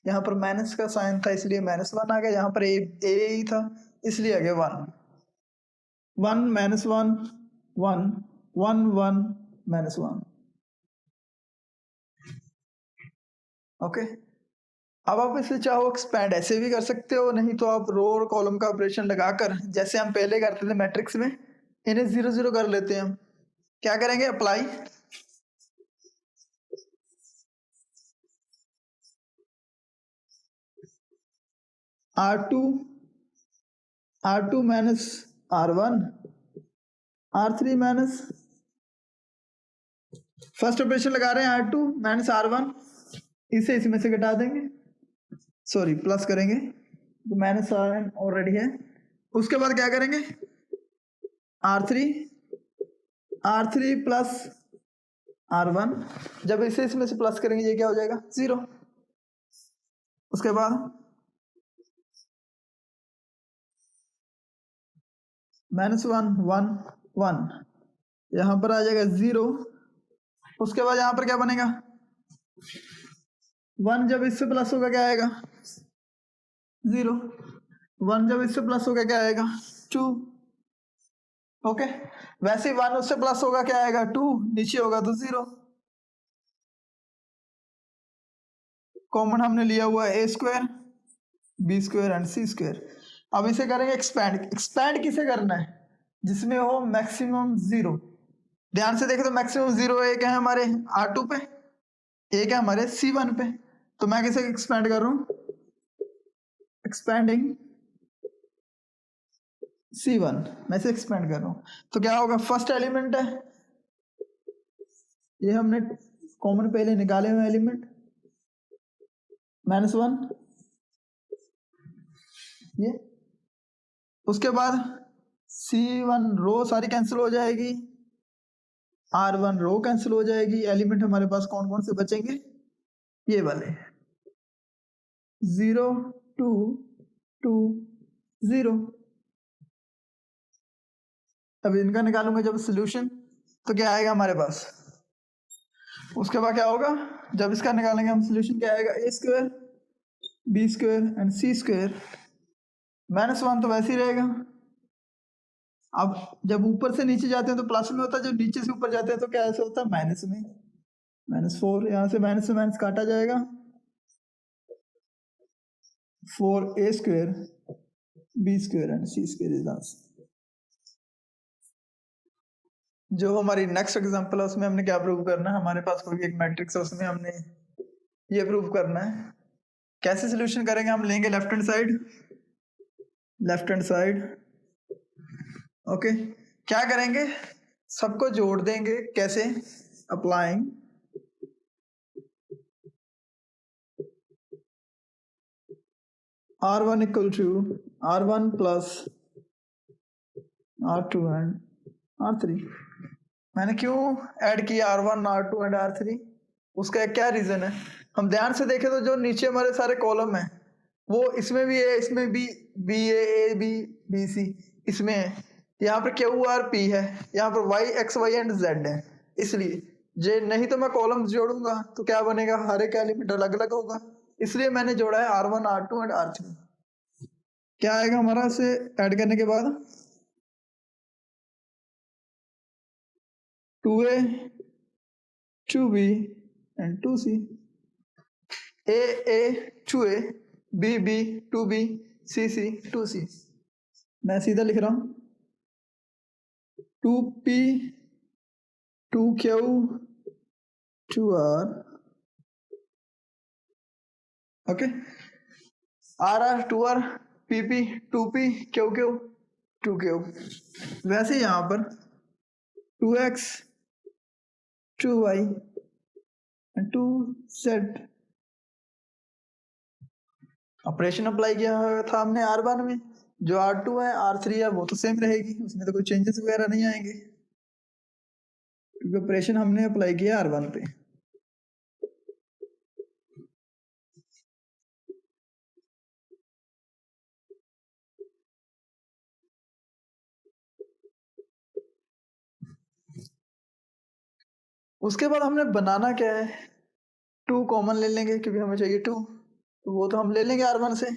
यहाँ पर माइनस का साइन था इसलिए -1 आ गया, यहाँ पर ए ही था इसलिए आ गया 1 1 -1 1 1 1 -1। ओके, अब आप इसे चाहो एक्सपैंड ऐसे भी कर सकते हो, नहीं तो आप रो और कॉलम का ऑपरेशन लगाकर जैसे हम पहले करते थे मैट्रिक्स में, इन्हें 0 0 कर लेते हैं हम। क्या करेंगे? Apply R2 minus R1 R3 minus, first operation लगा रहे हैं R2 माइनस R1, इसे इसमें से घटा देंगे, सॉरी प्लस करेंगे, तो माइनस R1 ऑलरेडी है। उसके बाद क्या करेंगे? R3 प्लस R1, जब इसे इसमें से प्लस करेंगे ये क्या हो जाएगा? 0। उसके बाद -1 1 1, यहां पर आ जाएगा 0। उसके बाद यहां पर क्या बनेगा? 1 जब इससे प्लस होगा क्या आएगा? 0। 1 जब इससे प्लस होगा क्या आएगा? 2। ओके, वैसे 1 उससे प्लस होगा क्या आएगा? 2, नीचे होगा तो 0। कॉमन हमने लिया हुआ है a² b² एंड c²। अब इसे करेंगे एक्सपैंड। एक्सपैंड किसे करना है? जिसमें हो मैक्सिमम 0। ध्यान से देखें तो मैक्सिमम 0 एक है हमारे R2 पे, एक है हमारे C1 पे, तो मैं किसे एक्सपैंड कर रहा हूं? एक्सपैंडिंग C1, मैं इसे एक्सपैंड कर रहा हूं। तो क्या होगा? फर्स्ट एलिमेंट है, ये हमने कॉमन पहले निकाले हुए एलिमेंट, -1 ये। उसके बाद C1 रो सारी कैंसिल हो जाएगी, R1 रो कैंसिल हो जाएगी। एलिमेंट हमारे पास कौन कौन से बचेंगे? ये वाले 0 2 2 0। अब इनका निकालूंगा जब सोल्यूशन, तो क्या आएगा हमारे पास? उसके बाद क्या होगा? जब इसका निकालेंगे हम सोल्यूशन, क्या आएगा? a² b² and c²। -1 तो वैसे ही रहेगा। अब जब ऊपर से नीचे जाते हैं तो प्लस में होता है, जब नीचे से ऊपर जाते हैं तो क्या ऐसे होता है? माइनस में, -4। यहां से माइनस से माइनस काटा जाएगा, 4a² b² and c² is answer. जो हमारी नेक्स्ट एग्जांपल है उसमें हमने क्या प्रूव करना है? हमारे पास कोई एक मैट्रिक्स है, उसमें हमने ये प्रूव करना है। कैसे सोल्यूशन करेंगे? हम लेंगे लेफ्ट हैंड साइड। ओके, क्या करेंगे? सबको जोड़ देंगे। कैसे? Applying R1 equal to R1 plus R2 and R3। मैंने क्यों ऐड किया R1 R2 एंड R3? उसका क्या रीजन है? हम ध्यान से देखें तो जो नीचे हमारे सारे कॉलम हैं वो इसमें भी है, इसमें भी b a B B c इसमें है, यहाँ पर क्यू आर पी है, यहाँ पर y x y and z है। इसलिए जे नहीं तो मैं कॉलम जोड़ूंगा तो क्या बनेगा? हर एक एलिमेंट अलग अलग होगा, इसलिए मैंने जोड़ा है R1 R2 एंड R3। क्या आएगा हमारा इसे ऐड करने के बाद? 2a 2b and 2c, a 2a b 2b c 2c। मैं सीधा लिख रहा हूं 2p 2q 2r, okay, r 2r pp 2p qq 2q। वैसे यहां पर 2x 2y 2z operation apply किया था हमने R1 में। जो R2 है R3 है वो तो सेम रहेगी, उसमें तो कोई चेंजेस वगैरह नहीं आएंगे क्योंकि ऑपरेशन हमने अप्लाई किया R1 पे। उसके बाद हमने बनाना क्या है? 2 कॉमन ले लेंगे क्योंकि हमें चाहिए 2, तो वो तो हम ले लेंगे R1 से।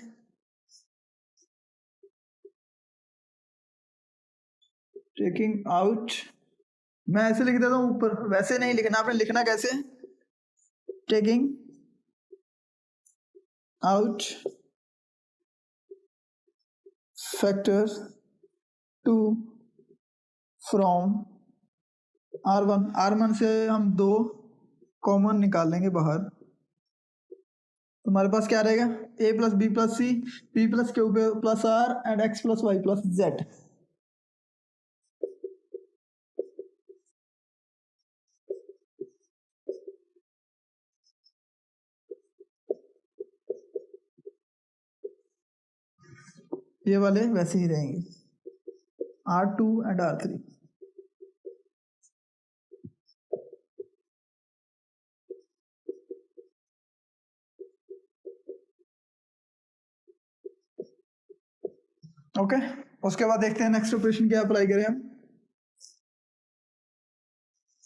टेकिंग आउट, मैं ऐसे लिख देता हूँ ऊपर, वैसे नहीं लिखना, आपने लिखना कैसे? Taking out factor two from R1 से हम 2 कॉमन निकाल लेंगे बाहर, तो हमारे पास क्या रहेगा, a plus b plus c p plus q plus r and x plus Y plus z. ये वाले वैसे ही रहेंगे, R2 एंड R3। ओके, उसके बाद देखते हैं नेक्स्ट ऑपरेशन क्या अप्लाई करें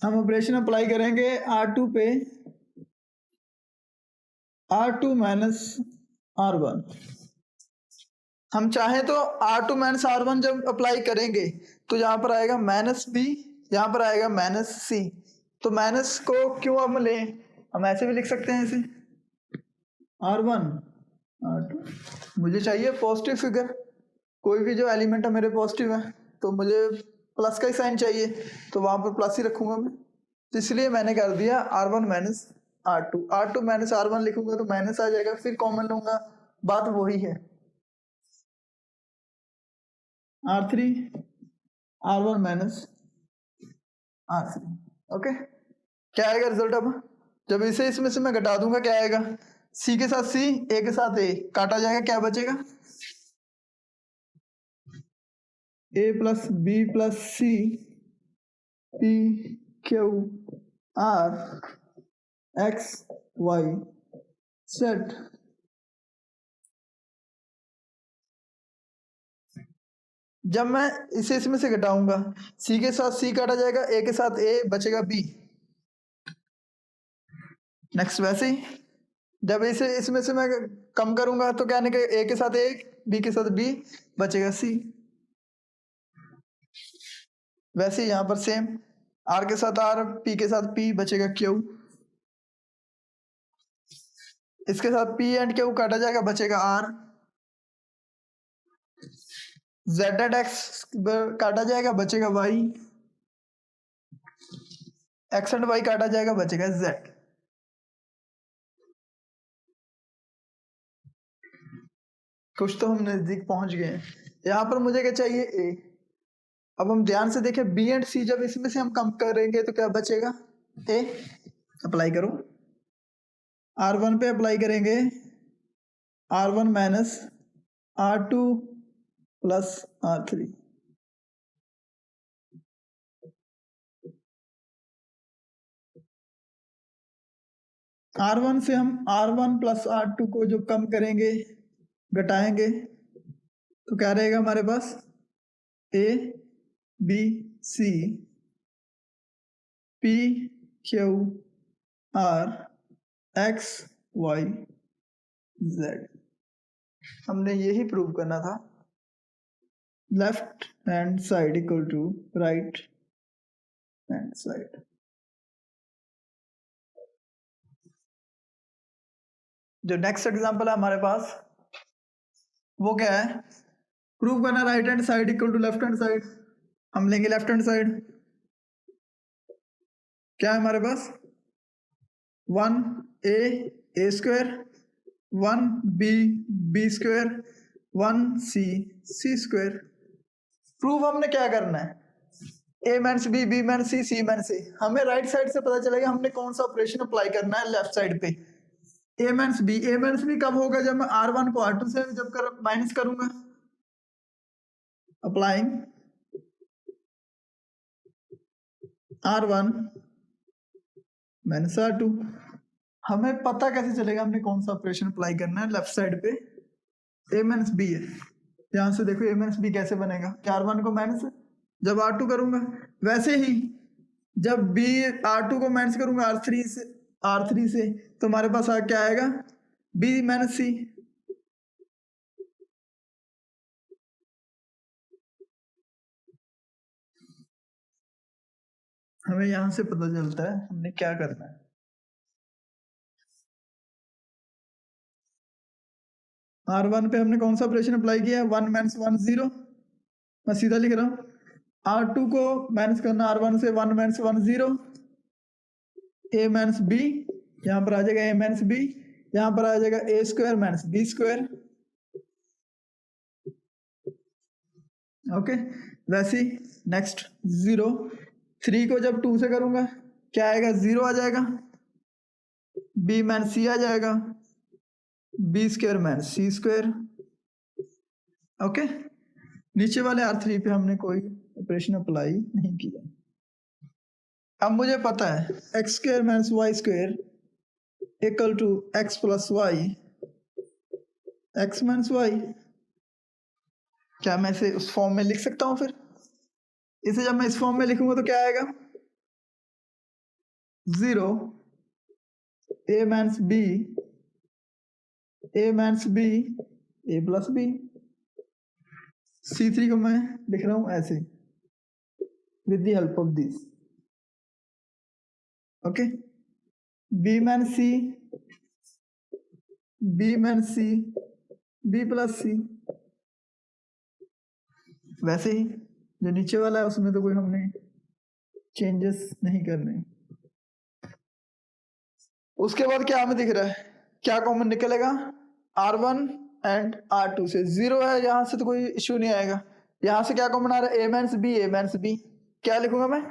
हम ऑपरेशन अप्लाई करेंगे R2 पे R2 माइनस R1। हम चाहे तो R2 माइनस R1 जब अप्लाई करेंगे तो यहाँ पर आएगा माइनस बी, यहाँ पर आएगा माइनस सी। तो माइनस को क्यों हम लें, हम ऐसे भी लिख सकते हैं इसे R1 R2। मुझे चाहिए पॉजिटिव फिगर, कोई भी जो एलिमेंट है मेरे पॉजिटिव है तो मुझे प्लस का ही साइन चाहिए, तो वहां पर प्लस ही रखूंगा मैं। तो इसलिए मैंने कर दिया R1 minus R2 minus R1 लिखूंगा तो माइनस आ जाएगा, फिर कॉमन लूंगा, बात वही है। R3 R1 minus R3। Okay, क्या आएगा रिजल्ट अब, जब इसे इसमें से मैं घटा दूंगा क्या आएगा, C के साथ C, A के साथ A काटा जाएगा, क्या बचेगा, A plus b plus c P Q R X Y Z। जब मैं इसे इसमें से घटाऊंगा, C के साथ C काटा जाएगा, A के साथ A बचेगा B। नेक्स्ट वैसे ही जब इसे इसमें से मैं कम करूंगा तो क्या निकलेगा, A के साथ A, B के साथ B बचेगा C। वैसे ही यहाँ पर सेम, R के साथ R, P के साथ P बचेगा Q। इसके साथ P एंड Q काटा जाएगा, बचेगा R। Z एंड X काटा जाएगा, बचेगा Y। X एंड Y काटा जाएगा, बचेगा Z। कुछ तो हम नजदीक पहुंच गए हैं। यहाँ पर मुझे क्या चाहिए, A। अब हम ध्यान से देखें B एंड C, जब इसमें से हम कम करेंगे तो क्या बचेगा, A। अप्लाई करो, R1 पे अप्लाई करेंगे R1 minus R2 plus R3। R1 से हम R1 प्लस R2 को जो कम करेंगे, घटाएंगे, तो क्या रहेगा हमारे पास, A B C P Q R X Y Z। हमने यही प्रूव करना था, left hand side equal to right hand side. जो नेक्स्ट एग्जांपल है हमारे पास वो क्या है, प्रूव करना right hand side equal to left hand side. हम लेंगे लेफ्ट हैंड साइड, क्या है हमारे पास, 1a square, 1b square, 1c square. Prove हमने क्या करना है, a minus B, B minus C, C minus A. हमें राइट साइड से पता चलेगा हमने कौन सा ऑपरेशन अप्लाई करना है लेफ्ट साइड पे। a माइनस बी कब होगा, जब मैं R1 को R2 से जब माइनस करूंगा, अप्लाइंग R1 माइनस R2। हमें पता कैसे चलेगा हमने कौन सा ऑपरेशन अप्लाई करना है लेफ्ट साइड पे, a माइनस बी है, ध्यान से देखो a माइनस बी कैसे बनेगा, R1 को माइनस जब R2 करूंगा, वैसे ही जब B R2 को माइनस करूंगा R3 से तो हमारे पास क्या आएगा, B माइनस सी। हमें यहां से पता चलता है हमने क्या करना है। R1 पे हमने कौन सा ऑपरेशन अप्लाई किया है, 1 माइनस 1 0, मैं सीधा लिख रहा हूँ। R2 को माइनस करना R1 से, 1 माइनस 1 0, a माइनस बी, यहाँ पर आ जाएगा a माइनस बी, यहाँ पर आ जाएगा a square minus b square. Okay, वैसे ही नेक्स्ट 0, 3 को जब 2 से करूंगा क्या आएगा, 0 आ जाएगा, b माइनस सी आ जाएगा, बी स्क्वायर माइनस सी स्क्वायर। ओके, नीचे वाले R3 पे हमने कोई ऑपरेशन अप्लाई नहीं किया। अब मुझे पता है x square minus y square equal to x plus y, x minus y. क्या मैं इसे उस फॉर्म में लिख सकता हूँ? फिर इसे जब मैं इस फॉर्म में लिखूंगा तो क्या आएगा, 0 a minus B, a minus B, a plus B. C3 को मैं लिख रहा हूं ऐसे, with the help of this. Okay, b minus C, b minus C, b plus C. वैसे ही जो नीचे वाला है उसमें तो कोई हमने चेंजेस नहीं करने। उसके बाद क्या हमें दिख रहा है, क्या कॉमन निकलेगा, R1 एंड R2 से 0 है, यहाँ से तो कोई इश्यू नहीं आएगा। यहाँ से क्या कॉमन आ रहा है, a minus B, a minus B. क्या लिखूंगा मैं,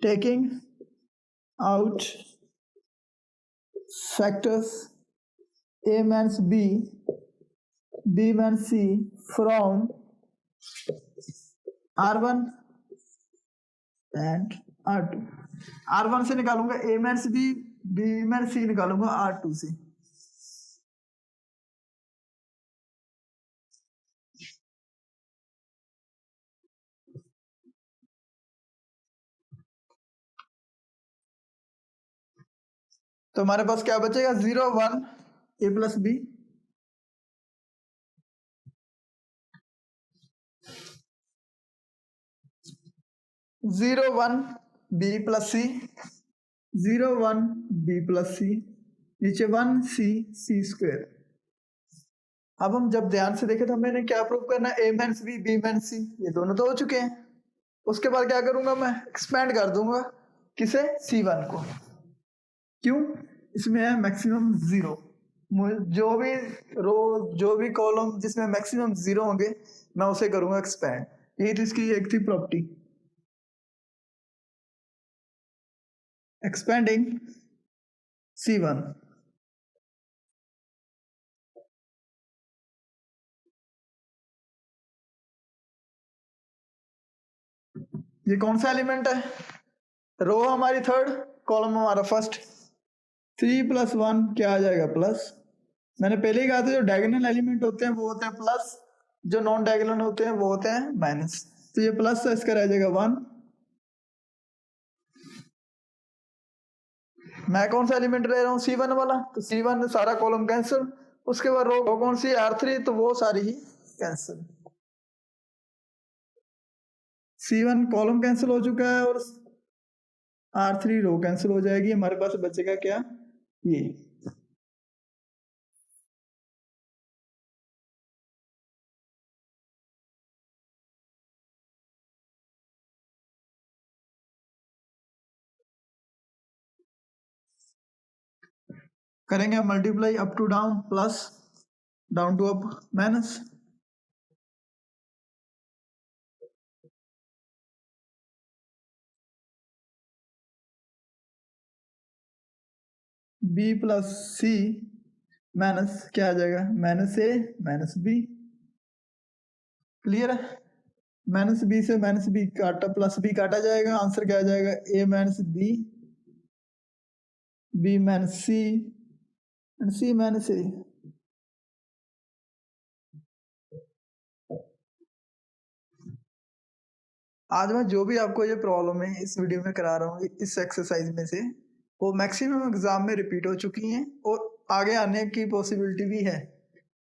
taking out factors a minus B, b minus C from R1 and R2। R1 से निकालूंगा a minus B, b minus C निकालूंगा R2 से। तो हमारे पास क्या बचेगा, 0 1 a plus B, 0 1 b plus C, 0 1 b plus C, नीचे 1 c c स्क्वायर। अब हम जब ध्यान से देखें तो मैंने क्या प्रूव करना है, a minus B, b minus C, ये दोनों तो हो चुके हैं। उसके बाद क्या करूंगा, मैं एक्सपेंड कर दूंगा किसे, C1 को। क्यों, इसमें है मैक्सिमम 0। जो भी रो, जो भी कॉलम जिसमें मैक्सिमम 0 होंगे मैं उसे करूंगा एक्सपेंड। ये तो इसकी एक थी प्रॉपर्टी, एक्सपेंडिंग C1। ये कौन सा एलिमेंट है, रो हमारी थर्ड, कॉलम हमारा फर्स्ट। 3 प्लस 1 क्या आ जाएगा, प्लस। मैंने पहले ही कहा था जो डायगोनल एलिमेंट होते हैं वो होते हैं प्लस, जो नॉन डायगोनल होते हैं वो होते हैं माइनस। तो ये प्लस है, इसका रह जाएगा 1। मैं कौन सा एलिमेंट ले रहा हूँ, C1 वाला, तो C1 सारा कॉलम कैंसिल। उसके बाद रो कौन सी, R3, तो वो सारी ही कैंसिल। C1 कॉलम कैंसिल हो चुका है और R3 रो कैंसिल हो जाएगी। हमारे पास बचेगा क्या, ये। करेंगे multiply up to down, plus down to up minus. b plus c minus क्या आ जाएगा, minus a minus b। Clear है, माइनस बी से माइनस बी काटा, प्लस बी काटा जाएगा, आंसर क्या आ जाएगा, a minus B, b minus c and c minus a। आज मैं जो भी आपको ये प्रॉब्लम है इस वीडियो में करा रहा हूँ, इस एक्सरसाइज में से वो मैक्सिमम एग्जाम में रिपीट हो चुकी हैं और आगे आने की पॉसिबिलिटी भी है।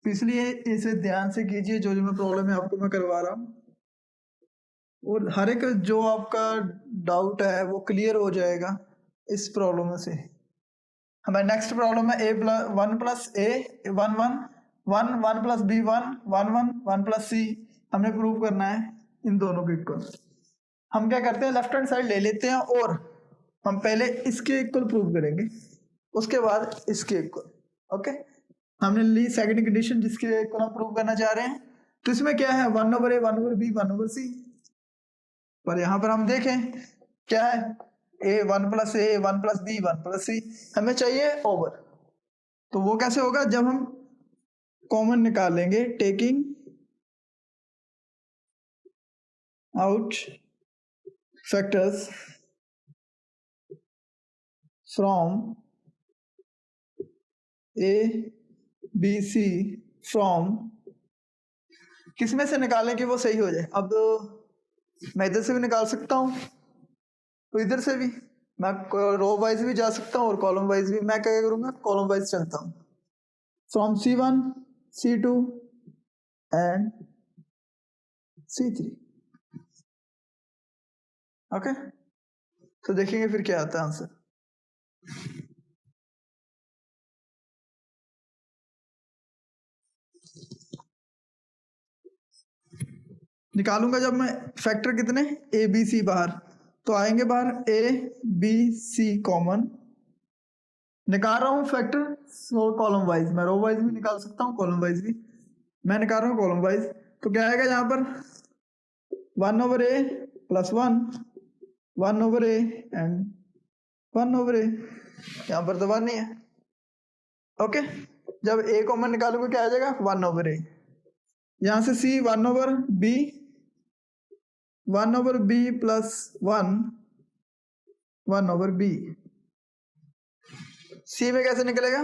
तो इसलिए इसे ध्यान से कीजिए, जो जो मैं प्रॉब्लम है आपको मैं करवा रहा हूँ, और हर एक जो आपका डाउट है वो क्लियर हो जाएगा इस प्रॉब्लम से। हमारी नेक्स्ट प्रॉब्लम है one plus A one one one one plus B one one one one plus C. हमने प्रूव करना है इन दोनों को इक्वल। हम क्या करते हैं, लेफ्ट हैंड साइड ले लेते हैं और हम पहले इसके इक्वल प्रूव करेंगे, उसके बाद इसके इक्वल। ओके, हमने ली सेकंड कंडीशन जिसके इक्वल हम प्रूव करना चाह रहे हैं। तो इसमें क्या है, one over A one over B one over C. पर यहाँ पर हम देखें क्या है, A one plus A one plus B one plus C. हमें चाहिए ओवर। तो वो कैसे होगा, जब हम कॉमन निकालेंगे taking out factors from a b c from, किस में से निकालें कि वो सही हो जाए। अब मैं इधर से भी निकाल सकता हूँ, तो इधर से भी मैं रो वाइज भी जा सकता हूँ और कॉलम वाइज भी। मैं क्या करूँगा, कॉलम वाइज चलता हूँ, from C1 C2 and C3। Okay, तो देखेंगे फिर क्या आता है आंसर। निकालूंगा जब मैं फैक्टर कितने ए बी सी बाहर, तो आएंगे बाहर ए बी सी कॉमन। निकाल रहा हूँ फैक्टर कॉलम वाइज, मैं रो वाइज भी निकाल सकता हूँ कॉलम वाइज भी, मैं निकाल रहा हूँ कॉलम वाइज। तो क्या आएगा यहाँ पर, one over A plus one over A and one over A. यहाँ पर तो वन ही है। ओके, जब ए कॉमन निकालूंगा क्या आ जाएगा, वन ओवर ए। यहाँ से C one over B plus one over B. C में कैसे निकलेगा,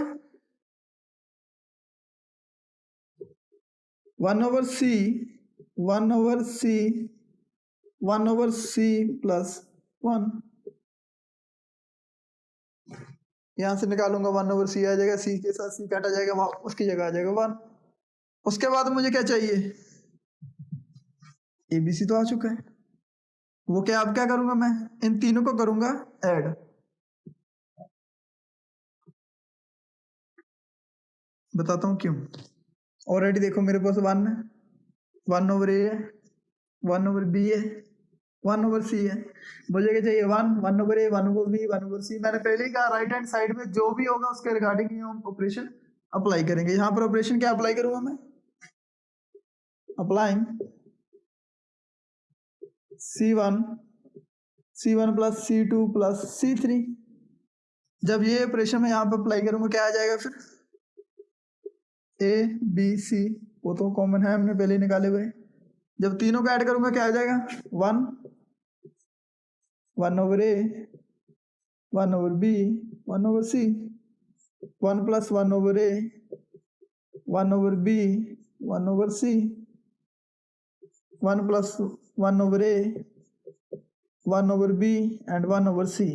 वन ओवर सी प्लस वन। यहां से निकालूंगा वन ओवर सी आ जाएगा, सी के साथ सी काटा जाएगा, वहां उसकी जगह आ जाएगा वन। उसके बाद मुझे क्या चाहिए, एबीसी तो आ चुका है। वो क्या, अब क्या करूंगा, मैं इन तीनों को करूंगा ऐड। बताता हूं क्यों। ऑलरेडी देखो मेरे पास वन है, वन ओवर ए है, वन ओवर बी है, वन ओवर सी है। मुझे क्या चाहिए, one over A one over B one over C. मैंने पहले ही कहा राइट हैंड साइड में जो भी होगा उसके रिगार्डिंग हम ऑपरेशन अप्लाई करेंगे। यहाँ पर ऑपरेशन क्या अप्लाई करूंगा मैं, applying C1 plus C2 plus C3। जब ये ऑपरेशन मैं यहाँ पर अप्लाई करूंगा क्या आ जाएगा फिर, ए बी सी, वो तो कॉमन है हमने पहले ही निकाले हुए। जब तीनों को ऐड करूंगा क्या आ जाएगा, one over A one over B one over C, one plus one over A one over B one over C, one plus one over A one over B and one over C.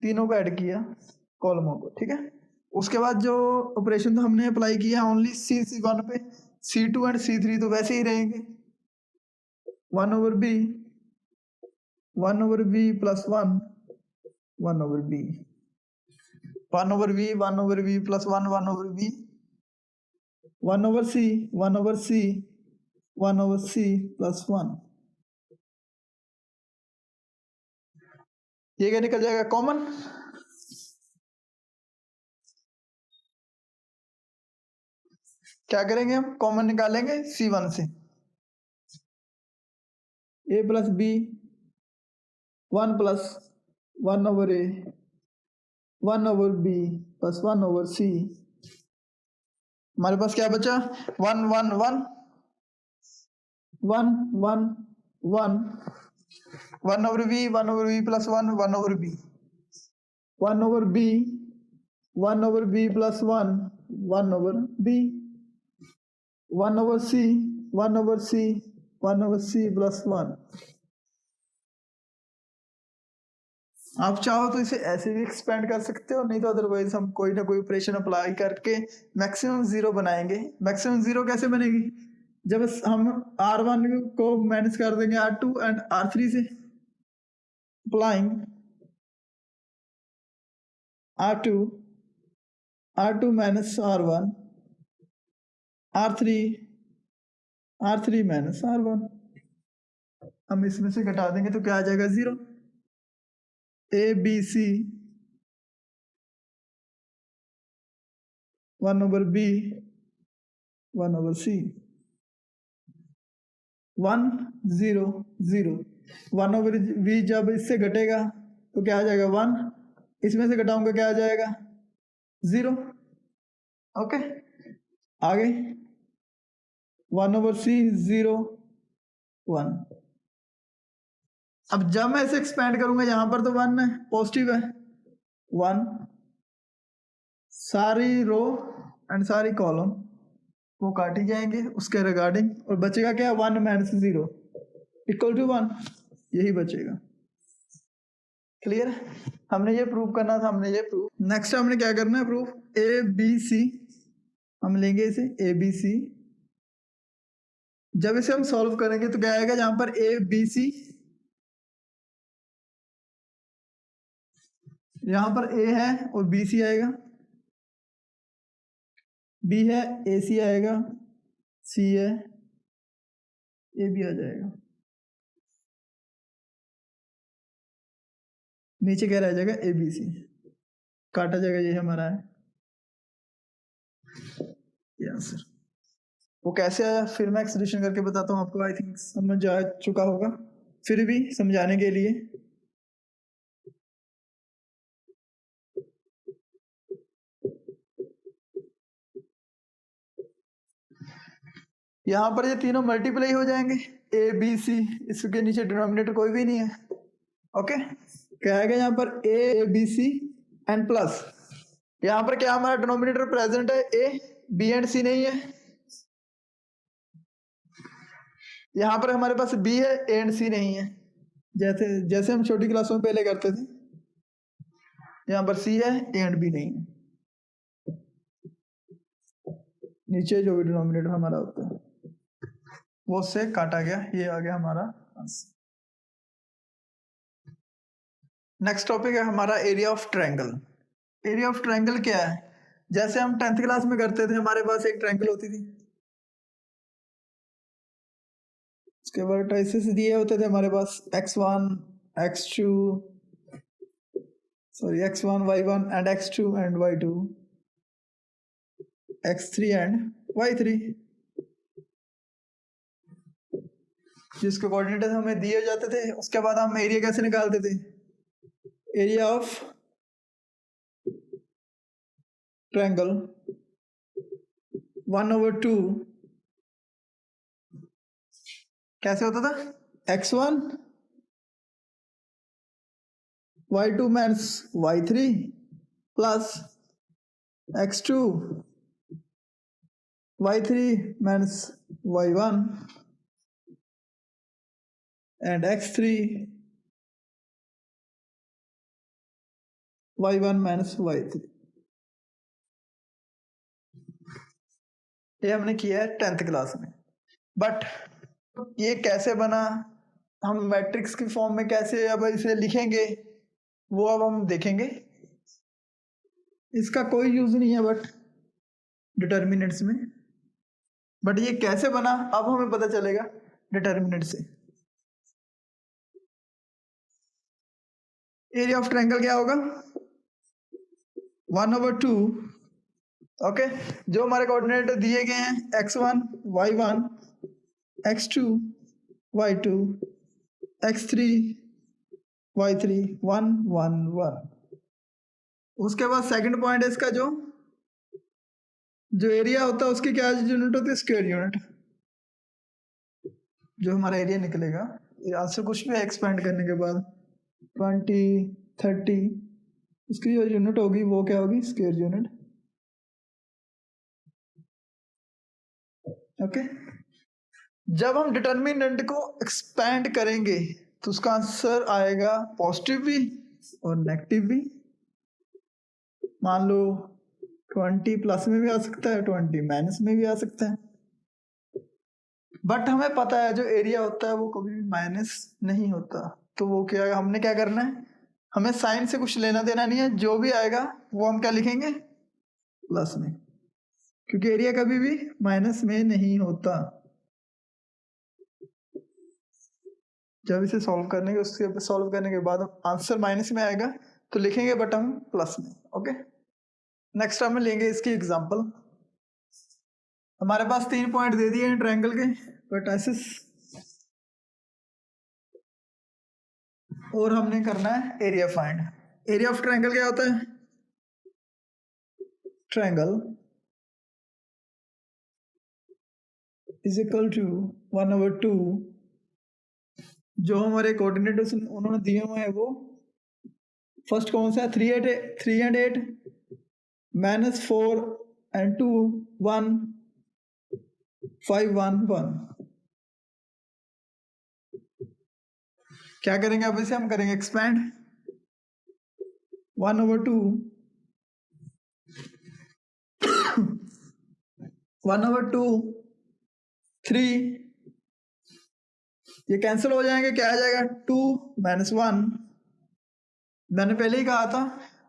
तीनों को add किया कॉलमों को, ठीक है। उसके बाद जो operation तो हमने अप्लाई किया ओनली C1 पे, C2 एंड C3 तो वैसे ही रहेंगे। One over B plus one over B, one over B plus one over B, one over सी प्लस वन। ये क्या निकल जाएगा कॉमन, क्या करेंगे हम, कॉमन निकालेंगे C1 से, A plus B one plus one over A one over B plus one over C. हमारे पास क्या बचा, one one one one one one one over B plus one over B, one over B plus one over B, one over सी plus one. आप चाहो तो इसे ऐसे भी एक्सपेंड कर सकते हो, नहीं तो अदरवाइज हम कोई ना कोई ऑपरेशन अप्लाई करके मैक्सिमम जीरो बनाएंगे। मैक्सिमम जीरो कैसे बनेगी, जब हम R1 को माइनस कर देंगे R2 एंड R3 से, applying R2 minus R1, R3 minus R1, हम इसमें से घटा देंगे तो क्या आ जाएगा 0। ABC 1/B 1/C 1 0 0 1/V जब इससे घटेगा तो क्या आ जाएगा 1, इसमें से घटाऊंगा क्या आ जाएगा 0। ओके, आगे 1/C 0 1। अब जब मैं इसे एक्सपेंड करूंगा यहाँ पर तो 1 है, पॉजिटिव है 1, सारी रो एंड सारी कॉलम वो काटी जाएंगे उसके रिगार्डिंग, और बचेगा क्या 1 माइनस 0 इक्वल टू 1, यही बचेगा। क्लियर? हमने ये प्रूव करना था, हमने ये प्रूव। नेक्स्ट हमने क्या करना है प्रूफ, ABC, हम लेंगे इसे ABC। जब इसे हम सॉल्व करेंगे तो क्या आएगा, जहां पर ABC, यहां पर A है और BC आएगा, B है AC आएगा, C है AB आ जाएगा, नीचे क्या रह जाएगा ABC, काटा जाएगा, ये हमारा है ये आंसर। वो कैसे आया फिर मैं एक्सप्लेनेशन करके बताता हूँ आपको, आई थिंक समझ आ चुका होगा, फिर भी समझाने के लिए। यहाँ पर ये तीनों मल्टीप्लाई हो जाएंगे, ABC, इसके नीचे डिनोमिनेटर कोई भी नहीं है। ओके, क्या आएगा यहाँ पर ABC एंड प्लस, यहाँ पर क्या हमारा डिनोमिनेटर प्रेजेंट है A, B एंड C नहीं है, यहाँ पर हमारे पास B है, A एंड C नहीं है, जैसे जैसे हम छोटी क्लासों में पहले करते थे। यहाँ पर C है, A एंड B नहीं है, नीचे जो भी डिनोमिनेटर हमारा होता है वो से काटा गया, ये आ गया हमारा आंसर। नेक्स्ट टॉपिक है हमारा area of triangle. Area of triangle क्या है, जैसे हम 10th क्लास में करते थे, हमारे पास एक ट्रायंगल होती थी, उसके वर्टाइसेस दिए होते थे हमारे पास x1 x2 sorry x1 y1 and x2 and y2 x3 and y3, जिसके कोऑर्डिनेट हमें दिए जाते थे। उसके बाद हम एरिया कैसे निकालते थे, एरिया ऑफ ट्रायंगल 1/2 कैसे होता था, x1 y2 minus y3 plus x2 y3 minus y1 and x3 y1 minus y3। ये हमने किया है 10th क्लास में, बट ये कैसे बना, हम मैट्रिक्स की फॉर्म में कैसे अब इसे लिखेंगे वो अब हम देखेंगे। इसका कोई यूज नहीं है बट डिटर्मिनेंट्स में, बट ये कैसे बना अब हमें पता चलेगा डिटर्मिनेंट से। एरिया ऑफ ट्रायंगल क्या होगा 1/2, ओके, जो हमारे कोऑर्डिनेट दिए गए हैं x1 y1 x2 y2 x3 y3 1 1 1। उसके बाद सेकंड पॉइंट है इसका, जो एरिया होता है उसकी क्या यूनिट होती है, स्क्वायर यूनिट। जो हमारा एरिया निकलेगा आंसर कुछ भी एक्सपेंड करने के बाद 20 30, उसकी जो यूनिट होगी वो क्या होगी, स्क्वायर यूनिट। ओके, जब हम डिटर्मिनेंट को एक्सपेंड करेंगे तो उसका आंसर आएगा पॉजिटिव भी और नेगेटिव भी। मान लो 20 प्लस में भी आ सकता है, 20 माइनस में भी आ सकता है, बट हमें पता है जो एरिया होता है वो कभी भी माइनस नहीं होता, तो वो क्या, हमने क्या करना है, हमें साइन से कुछ लेना देना नहीं है, जो भी आएगा वो हम क्या लिखेंगे, प्लस में, क्योंकि एरिया कभी भी माइनस में नहीं होता। जब इसे सॉल्व करने के बाद आंसर माइनस में आएगा तो लिखेंगे बट हम प्लस में। ओके, नेक्स्ट हम लेंगे इसकी एग्जांपल। हमारे पास 3 पॉइंट दे दिए हैं ट्रायंगल के वर्टाइसिस, और हमने करना है area find. Area of triangle क्या होता है, ट्रायंगल इज इक्वल टू 1/2, जो हमारे कोऑर्डिनेट उन्होंने दिए हुए हैं वो फर्स्ट कौन सा है, 3 and 8 -4 and 2 1 5 1 1। क्या करेंगे अब इसे, हम करेंगे एक्सपैंड 1/2 1/2 3, ये कैंसिल हो जाएंगे, क्या आ जाएगा 2 - 1। मैंने पहले ही कहा था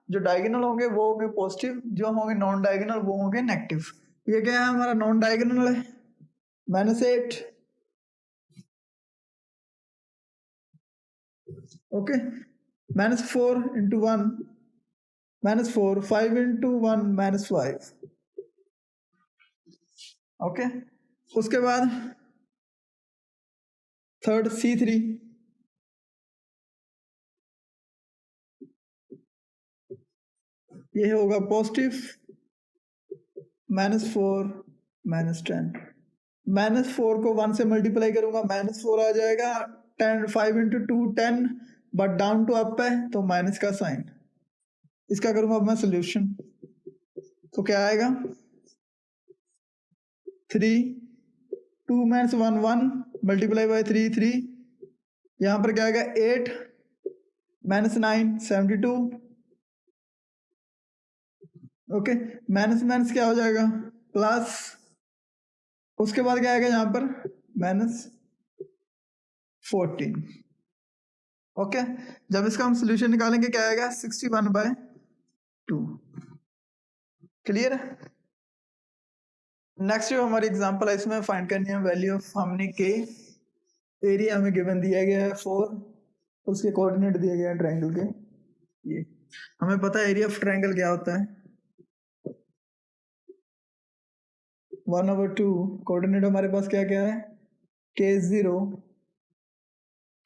जो डायगोनल होंगे वो होंगे पॉजिटिव, जो होंगे नॉन डायगोनल वो होंगे नेगेटिव। ये क्या है, हमारा नॉन डायगोनल है, -8। Okay, -4 into 1 -4, 5 into 1 -5। ओके, उसके बाद थर्ड C3, ये होगा पॉजिटिव -4 -10। -4 को 1 से मल्टीप्लाई करूंगा, -4 आ जाएगा, 10 5 into 2 10, but down to up है तो माइनस का साइन। इसका करूंगा अब मैं सोल्यूशन, तो क्या आएगा 3 2 - 1 1 मल्टीप्लाई बाय 3 3, यहाँ पर क्या आएगा 8 -9 72। ओके, माइनस क्या हो जाएगा प्लस, उसके बाद क्या आएगा यहाँ पर -14। ओके, जब इसका हम सोल्यूशन निकालेंगे क्या आएगा 61/2। क्लियर है। नेक्स्ट जो हमारी एग्जांपल है इसमें फाइंड करनी है वैल्यू ऑफ, हमने के एरिया हमें गिवन दिया गया है 4, उसके कोऑर्डिनेट दिए गए हैं ट्रायंगल के। ये हमें पता है एरिया ऑफ ट्रायंगल क्या होता है, 1/2, कोऑर्डिनेट हमारे पास क्या क्या है, K0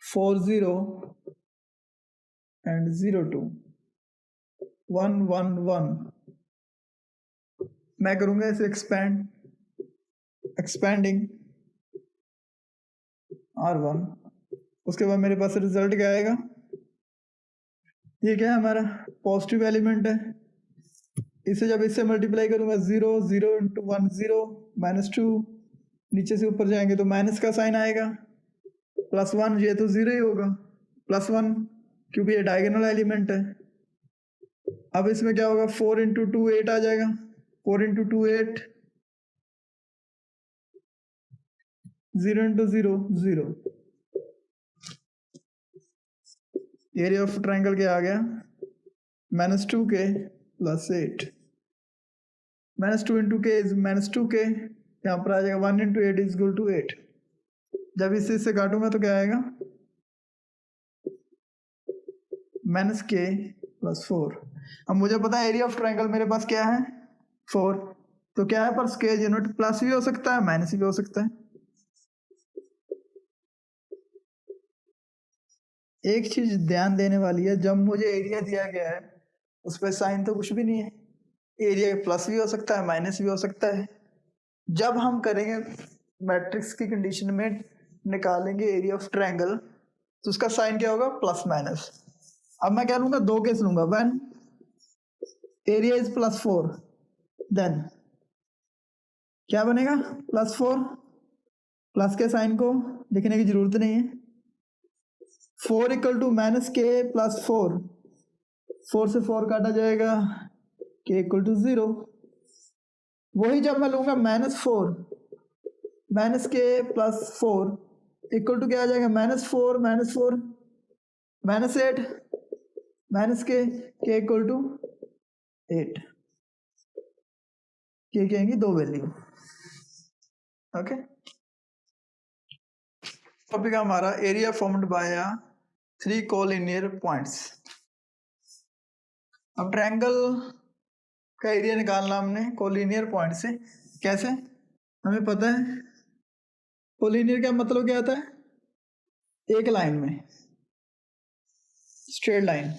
40 and 02 1 1 1। मैं करूंगा इसे एक्सपैंडिंग R1। उसके बाद मेरे पास रिजल्ट क्या आएगा, ये क्या है हमारा पॉजिटिव एलिमेंट है, इसे जब इससे मल्टीप्लाई करूंगा 0 0 into 1 0 -2, नीचे से ऊपर जाएंगे तो माइनस का साइन आएगा, +1, ये तो 0 ही होगा, +1 क्योंकि ये डायगोनल एलिमेंट है। अब इसमें क्या होगा 4 into 2 8 आ जाएगा, 4 into 2 8, 0 into 0 0। Area of triangle क्या आ गया -2k + 8, -2 into k is -2k, यहाँ पर आ जाएगा 1 into 8 इज इक्वल टू 8। जब इसे इससे काटूंगा तो क्या आएगा -k + 4। अब मुझे पता है एरिया ऑफ ट्रायंगल मेरे पास क्या है 4, तो क्या है पर स्केल यूनिट प्लस भी हो सकता है माइनस भी हो सकता है। एक चीज ध्यान देने वाली है, जब मुझे एरिया दिया गया है उस पर साइन तो कुछ भी नहीं है, एरिया प्लस भी हो सकता है माइनस भी हो सकता है। जब हम करेंगे मैट्रिक्स की कंडीशन में निकालेंगे एरिया ऑफ ट्रायंगल तो उसका साइन क्या होगा प्लस माइनस। अब मैं क्या लूंगा, 2 केस लूंगा, व्हेन एरिया इज +4 देन क्या बनेगा +4, प्लस के साइन को लिखने की जरूरत नहीं है, 4 = -k + 4, 4 से 4 काटा जाएगा, k = 0। वही जब मैं लूंगा -4 -k + 4 इक्वल टू क्या आ जाएगा -4 -4 -8 माइनस के इक्वल टू 8, के आएंगी 2 वैल्यू। ओके, टॉपिक हमारा area formed by 3 collinear points. अब ट्रायंगल का एरिया निकालना हमने कोलिनियर पॉइंट से। कैसे? हमें पता है कोलिनियर का मतलब क्या होता है? एक लाइन में स्ट्रेट लाइन,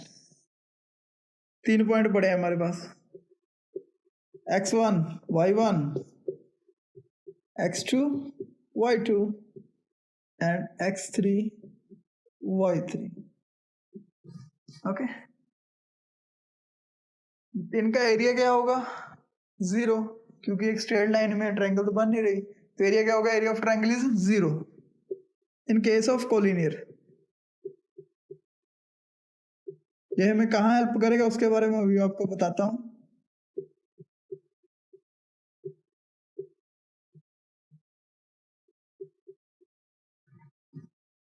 3 पॉइंट पड़े हैं हमारे पास, x1 y1 x2 y2 and x3 y3। Okay, इनका एरिया क्या होगा? 0, क्योंकि एक स्ट्रेट लाइन में ट्रायंगल तो बन नहीं रही, तो एरिया क्या होगा? Area of triangle is 0 in case of collinear. ये हमें कहाँ हेल्प करेगा उसके बारे में अभी आपको बताता हूँ।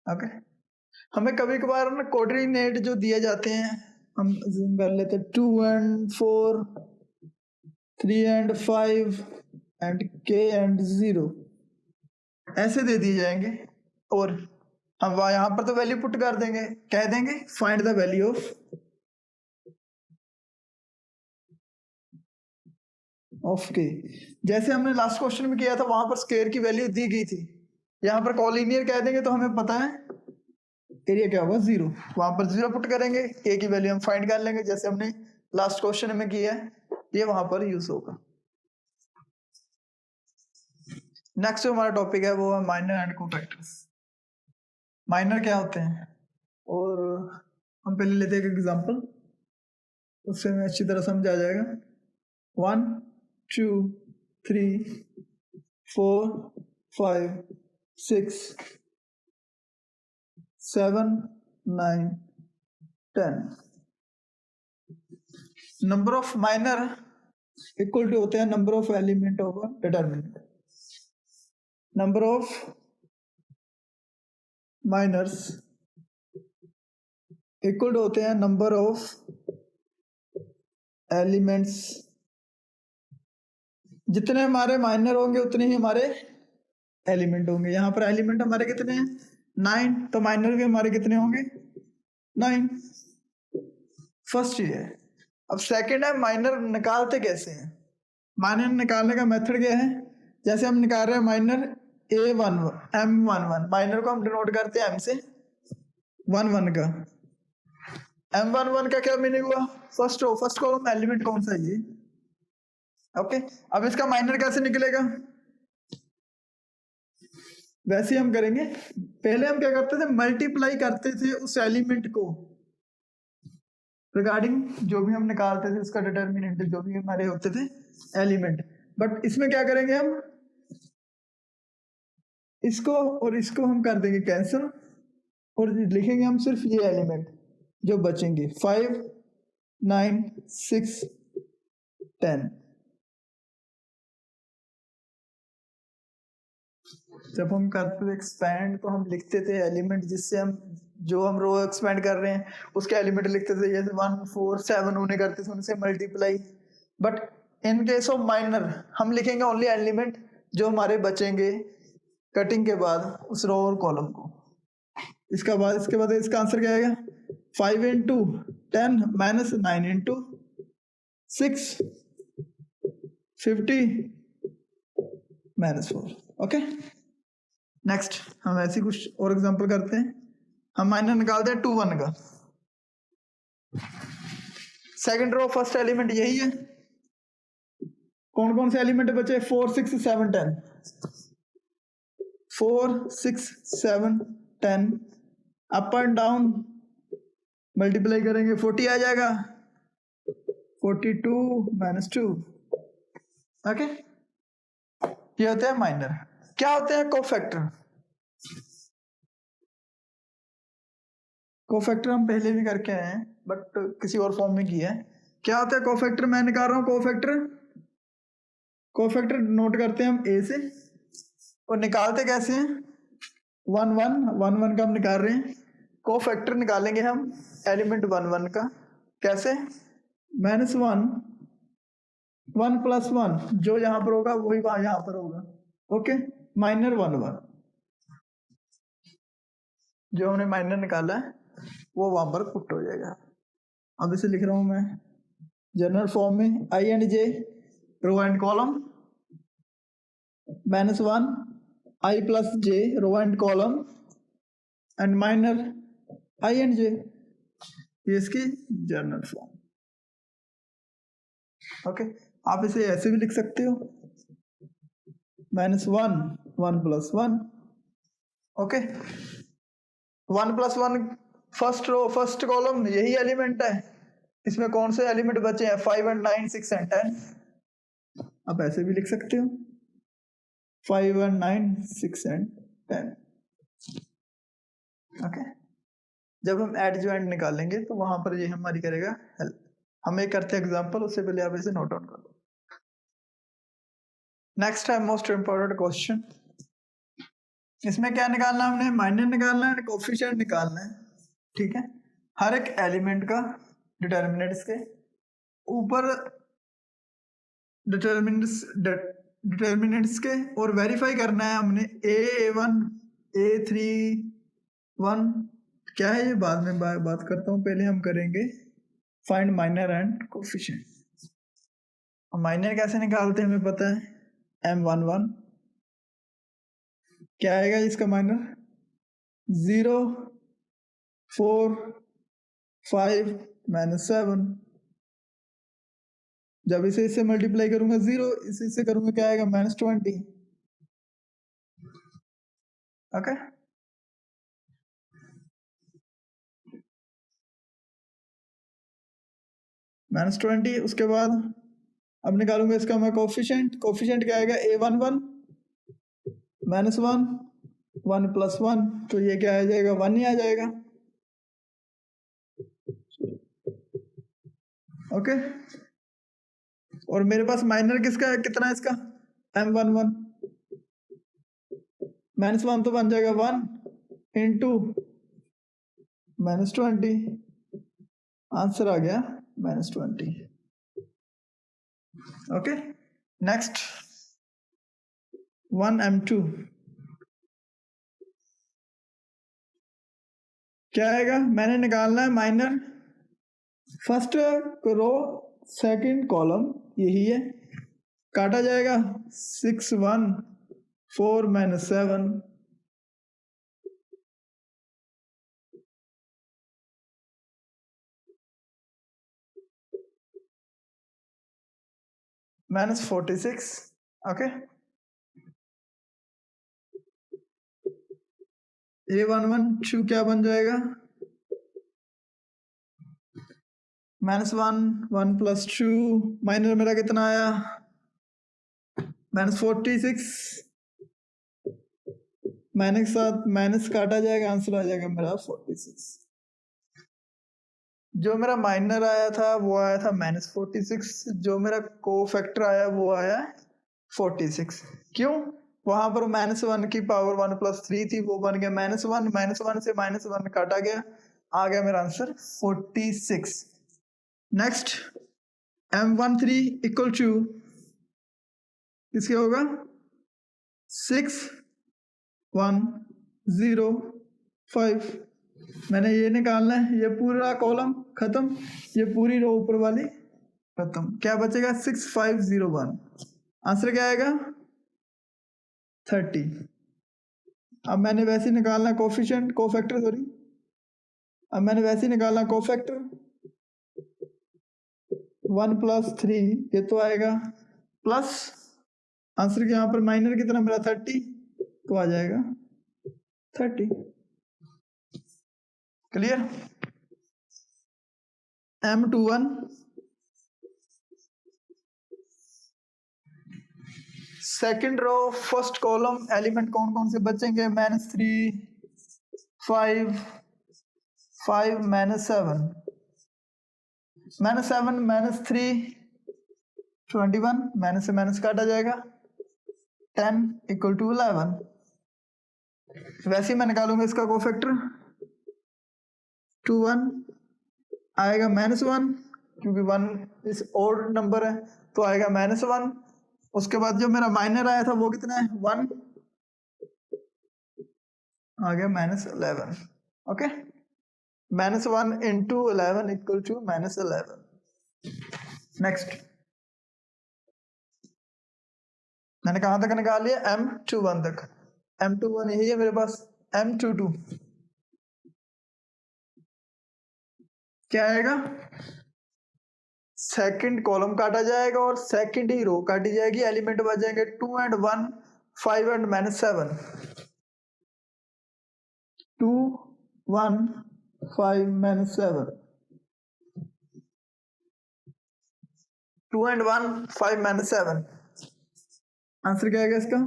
ओके, हमें कभी कभार ना कोऑर्डिनेट जो दिए जाते हैं, हम जूम कर लेते हैं 2 and 4, 3 and 5 and k and 0 ऐसे दे दिए जाएंगे, और हम यहाँ पर तो वैल्यू पुट कर देंगे, कह देंगे फाइंड द वैल्यू ऑफ के। जैसे हमने लास्ट क्वेश्चन में किया था, वहां पर स्क्वायर की वैल्यू दी गई थी, यहाँ पर कोलिनियर कह देंगे तो हमें पता है एरिया क्या होगा? 0। वहां पर 0 पुट करेंगे, के की वैल्यू हम फाइंड कर लेंगे, जैसे हमने लास्ट क्वेश्चन में किया है, ये वहां पर यूज होगा। नेक्स्ट जो हमारा टॉपिक है वो है माइनर एंड कोफैक्टर्स। माइनर क्या होते हैं, और हम पहले लेते हैं एक एग्जांपल, उससे हमें अच्छी तरह समझ आ जाएगा। 1 2 3 4 5 6 7 9 10। Number of minor equal to होते हैं number of element of determinant. Number of minors equal to होते हैं नंबर ऑफ एलिमेंट्स। जितने हमारे माइनर होंगे उतने ही हमारे एलिमेंट होंगे। यहाँ पर एलिमेंट हमारे कितने हैं? 9, तो माइनर भी हमारे कितने होंगे? 9। फर्स्ट ये है। अब सेकंड है माइनर निकालते कैसे हैं। माइनर निकालने का मेथड क्या है? जैसे हम निकाल रहे हैं माइनर M11, माइनर को हम डिनोट करते हैं M से 11 का। M11 का क्या मीनिंग हुआ? फर्स्ट कॉलम एलिमेंट कौन सा है ये? ओके, अब इसका माइनर कैसे निकलेगा? वैसे हम करेंगे, पहले हम क्या करते थे? मल्टीप्लाई करते थे उस एलिमेंट को रिगार्डिंग जो भी हम निकालते थे उसका डिटरमिनेंट, जो भी हमारे होते थे एलिमेंट। बट इसमें क्या करेंगे हम? इसको और इसको हम कर देंगे कैंसिल, और लिखेंगे हम सिर्फ ये एलिमेंट जो बचेंगे 5 9 6 10। जब हम करते थे एक्सपैंड तो हम लिखते थे एलिमेंट, जिससे हम जो हम रो एक्सपैंड कर रहे हैं उसके एलिमेंट लिखते थे, जैसे 1 4 7 उन्हें करते थे उनसे multiply. But in case of minor हम लिखेंगे ओनली एलिमेंट जो हमारे बचेंगे कटिंग के बाद उस रो और कॉलम को। इसके बाद इसका आंसर क्या आएगा? 5 into 10 minus 9 into 6 50 minus 4। Okay, next हम ऐसी कुछ और एग्जांपल करते हैं। हम माइनर निकालते हैं 2 1 का। सेकंड रो फर्स्ट एलिमेंट यही है। कौन कौन से एलिमेंट बचे? 4 6 7 10। 4 6 7 10 अप एंड डाउन मल्टीप्लाई करेंगे 40 आ जाएगा, 42 minus 2। ओके, ये होते हैं माइनर। क्या होते हैं कोफैक्टर? कोफैक्टर हम पहले भी करके आए हैं बट किसी और फॉर्म में किया है। क्या होता है कोफैक्टर? मैं निकाल रहा हूँ कोफैक्टर नोट करते हैं हम ए से, और निकालते कैसे हैं? 1 1 1 1 का हम निकाल रहे हैं कोफैक्टर निकालेंगे हम एलिमेंट 1 1 का। कैसे? -1 1 + 1 जो यहाँ पर होगा वही वहां यहाँ पर होगा। ओके, माइनर 1 1 जो हमने माइनर निकाला है वो वहां पर पुट हो जाएगा। अब इसे लिख रहा हूं मैं जनरल फॉर्म में, I and J row and column, -1 I + j row and column and minor I and J, ये इसकी जनरल फॉर्म। ओके, आप इसे ऐसे भी लिख सकते हो, -1 1 + 1। Okay, 1 + 1 first row first column यही एलिमेंट है। इसमें कौन से एलिमेंट बचे हैं? 5 and 9 6 and 10। आप ऐसे भी लिख सकते हो 5 and 9 6 and 10। ओके, जब हम एड ज्वाइंट निकालेंगे तो वहां पर ये हमारी करेगा हेल्प। हम एक करते हैं एग्जांपल, उससे पहले आप इसे नोट डाउन कर लो। नेक्स्ट है मोस्ट इंपॉर्टेंट क्वेश्चन। इसमें क्या निकालना है? हमने माइनर निकालना है, कोफिशिएंट निकालना है। ठीक है, हर एक एलिमेंट का डिटर्मिनेंट्स के ऊपर डिटर्मिनेंट्स के और वेरीफाई करना है हमने A1 A3 1 क्या है ये बाद में बात करता हूँ, पहले हम करेंगे find minor and coefficient. Minor कैसे निकालते हैं हमें पता है, M11 क्या आएगा इसका माइनर? 0 4 5 -7। जब इसे इससे मल्टीप्लाई करूंगा 0, इससे करूंगा क्या आएगा? -20। ओके, -20। उसके बाद अब निकालूंगा इसका मैं कोफिशिएंट। कोफिशिएंट क्या आएगा? A11 -1 1 + 1, तो ये क्या आ जाएगा? 1 ही आ जाएगा। ओके, और मेरे पास माइनर किसका है? कितना है इसका? M11 -1 तो बन जाएगा 1 इंटू -20। आंसर आ गया -20। ओके, नेक्स्ट 1 M2 क्या आएगा? मैंने निकालना है minor first row second column, यही है, काटा जाएगा 6 1 4 -7 -46। ओके, A11 क्या बन जाएगा? -1 1 + 2 माइनर मेरा कितना आया? -46। माइनस के साथ माइनस काटा जाएगा, आंसर आ जाएगा मेरा 46। जो मेरा माइनर आया था वो आया था -46, जो मेरा कोफैक्टर आया वो आया 46। क्यों? वहां पर -1 की पावर 1 + 3 थी, वो बन गया -1 -1 से -1 काटा गया, आ गया मेरा answer 46। Next M13 equal to किसके होगा? 6 1 0 5। मैंने ये निकालना है, ये पूरा कॉलम खत्म, ये पूरी रो ऊपर वाली खत्म। क्या बचेगा? 6 5 0 1। आंसर क्या आएगा? 30। अब मैंने वैसे निकालना कोफिशिएंट कोफैक्टर, सॉरी, अब मैंने वैसे निकालना कोफैक्टर 1 + 3, ये तो आएगा प्लस आंसर के यहाँ पर माइनर कितना मेरा 30, तो आ जाएगा 30। Clear? M21 second row first column element कौन कौन से बचेंगे? -3 5 5 -7 -7 -3 21, माइनस से माइनस काटा जाएगा 10 = 11। वैसे ही मैं निकालूंगा इसका कोफैक्टर टू 1 आएगा -1, क्योंकि 1 इस ओड नंबर है तो आएगा -1। उसके बाद जो मेरा माइनर आया था वो कितना है, 1, आ गया -11। Okay, -1 into 11 equal to -11। Next, मैंने कहाँ तक निकाल लिया, M21 तक। M21 यही है मेरे पास। M22 क्या आएगा, सेकंड कॉलम काटा जाएगा और सेकंड ही रो काटी जाएगी, एलिमेंट बच जाएंगे 2 and 1, 5 and -7। 2, 1, 5, -7। 2 and 1, 5, -7। आंसर क्या आएगा इसका,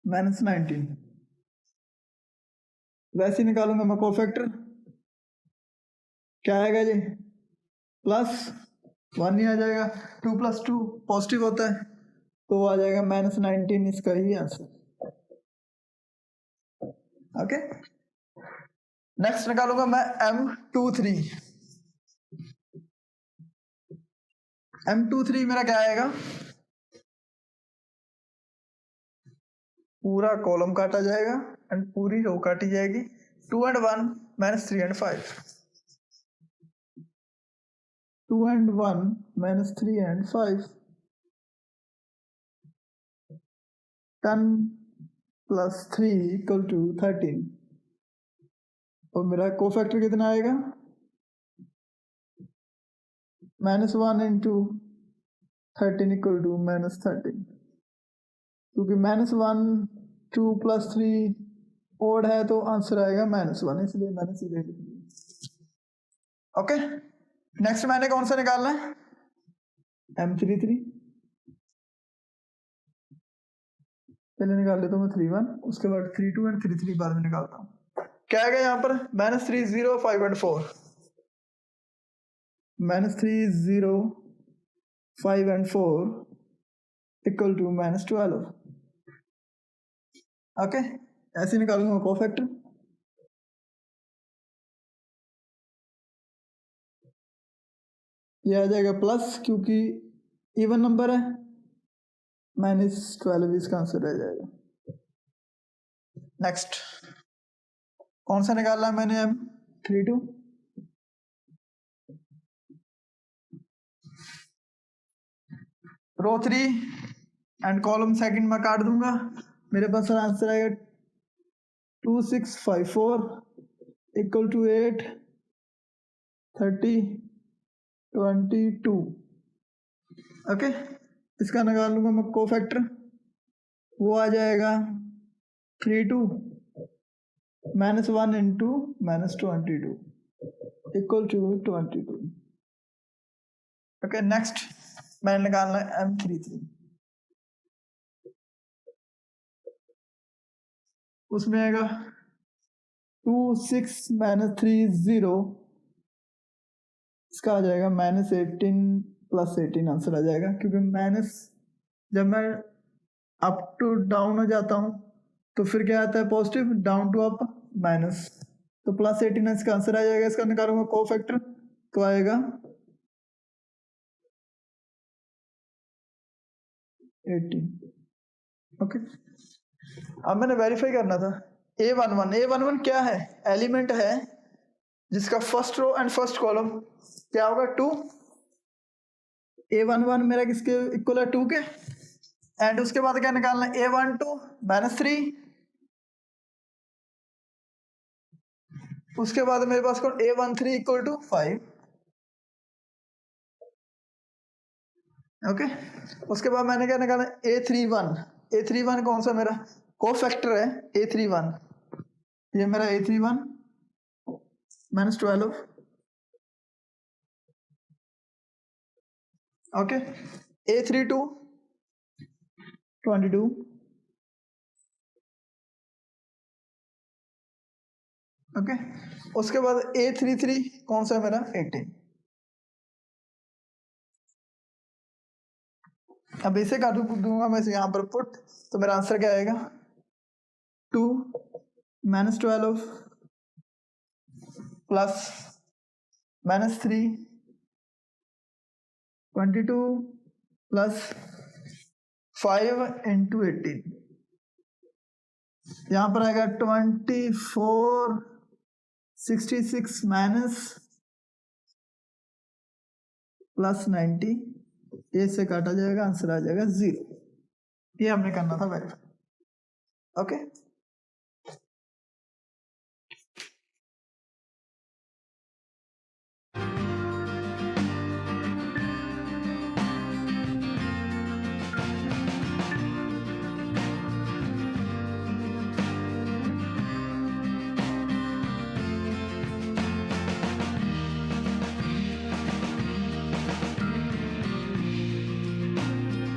-19। वैसे ही निकालूंगा मैं कोफैक्टर, क्या आएगा जी, +1 ही आ जाएगा। 2 + 2 पॉजिटिव होता है तो आ जाएगा -19, इसका ही आंसर। ओके, नेक्स्ट निकालूंगा मैं M23। M23 मेरा क्या आएगा, पूरा कॉलम काटा जाएगा एंड पूरी रो काटी जाएगी। 2 and 1, -3 and 5। 2 and 1, -3 and 5। 10 + 3 = 13। और मेरा कोफैक्टर कितना आएगा, -1 इंटू 13 = -13। क्योंकि -1 2 + 3 ओड है तो आंसर आएगा -1, इसलिए मैंने सीधे लिख दिया। ओके, नेक्स्ट मैंने कौन सा निकालना है, M33। पहले निकाल लेता हूँ मैं 3 1, उसके बाद 3 2 एंड 3 3 बाद में निकालता हूँ। क्या आ गया यहाँ पर, -3 0 5 and 4। -3 0 5 and 4 = -12। ओके, ऐसे निकालूंगा कोफैक्टर। ये आ जाएगा प्लस, क्योंकि इवन नंबर है, -12 इसका आंसर रह जाएगा। नेक्स्ट, कौन सा निकालना है मैंने, M32। Row 3 and column second में काट दूंगा, मेरे पास आंसर आएगा 2 6 5 4 = 8 30 22। ओके, इसका निकाल लूंगा मैं कोफैक्टर, वो आ जाएगा 3 2 -1 इंटू -22 = 22। ओके, नेक्स्ट मैंने निकालना है M33। उसमें आएगा 2 6 -3 0, इसका आ जाएगा -18 + 18 आंसर आ जाएगा, क्योंकि माइनस जब मैं अप टू डाउन हो जाता हूँ तो फिर क्या आता है, positive, down to up minus, तो +18 इसका आंसर आ जाएगा। इसका निकालूंगा कोफैक्टर तो आएगा 18। ओके, अब मैंने वेरीफाई करना था, A11 क्या है, एलिमेंट है जिसका first row and first column क्या होगा, 2। A11 मेरा किसके इक्वल है, 2 के। एंड उसके बाद क्या निकालना है, A12 -3। उसके बाद मेरे पास कौन, A13 = 5। ओके, उसके बाद मैंने क्या निकाला, A31 कौन सा मेरा कोफैक्टर है, A31। ये मेरा A31 -12। Okay, A32 22। ओके, उसके बाद A33 कौन सा है मेरा, 18। अब इसे काटू दूंगा मैं यहाँ पर पुट, तो मेरा आंसर क्या आएगा, 2 minus 12 plus minus 3 22 plus 5 into 18 यहाँ पर आएगा 24 66 माइनस प्लस 90 ए से काटा जाएगा आंसर आ जाएगा 0। ये हमने करना था वेरीफाई। ओके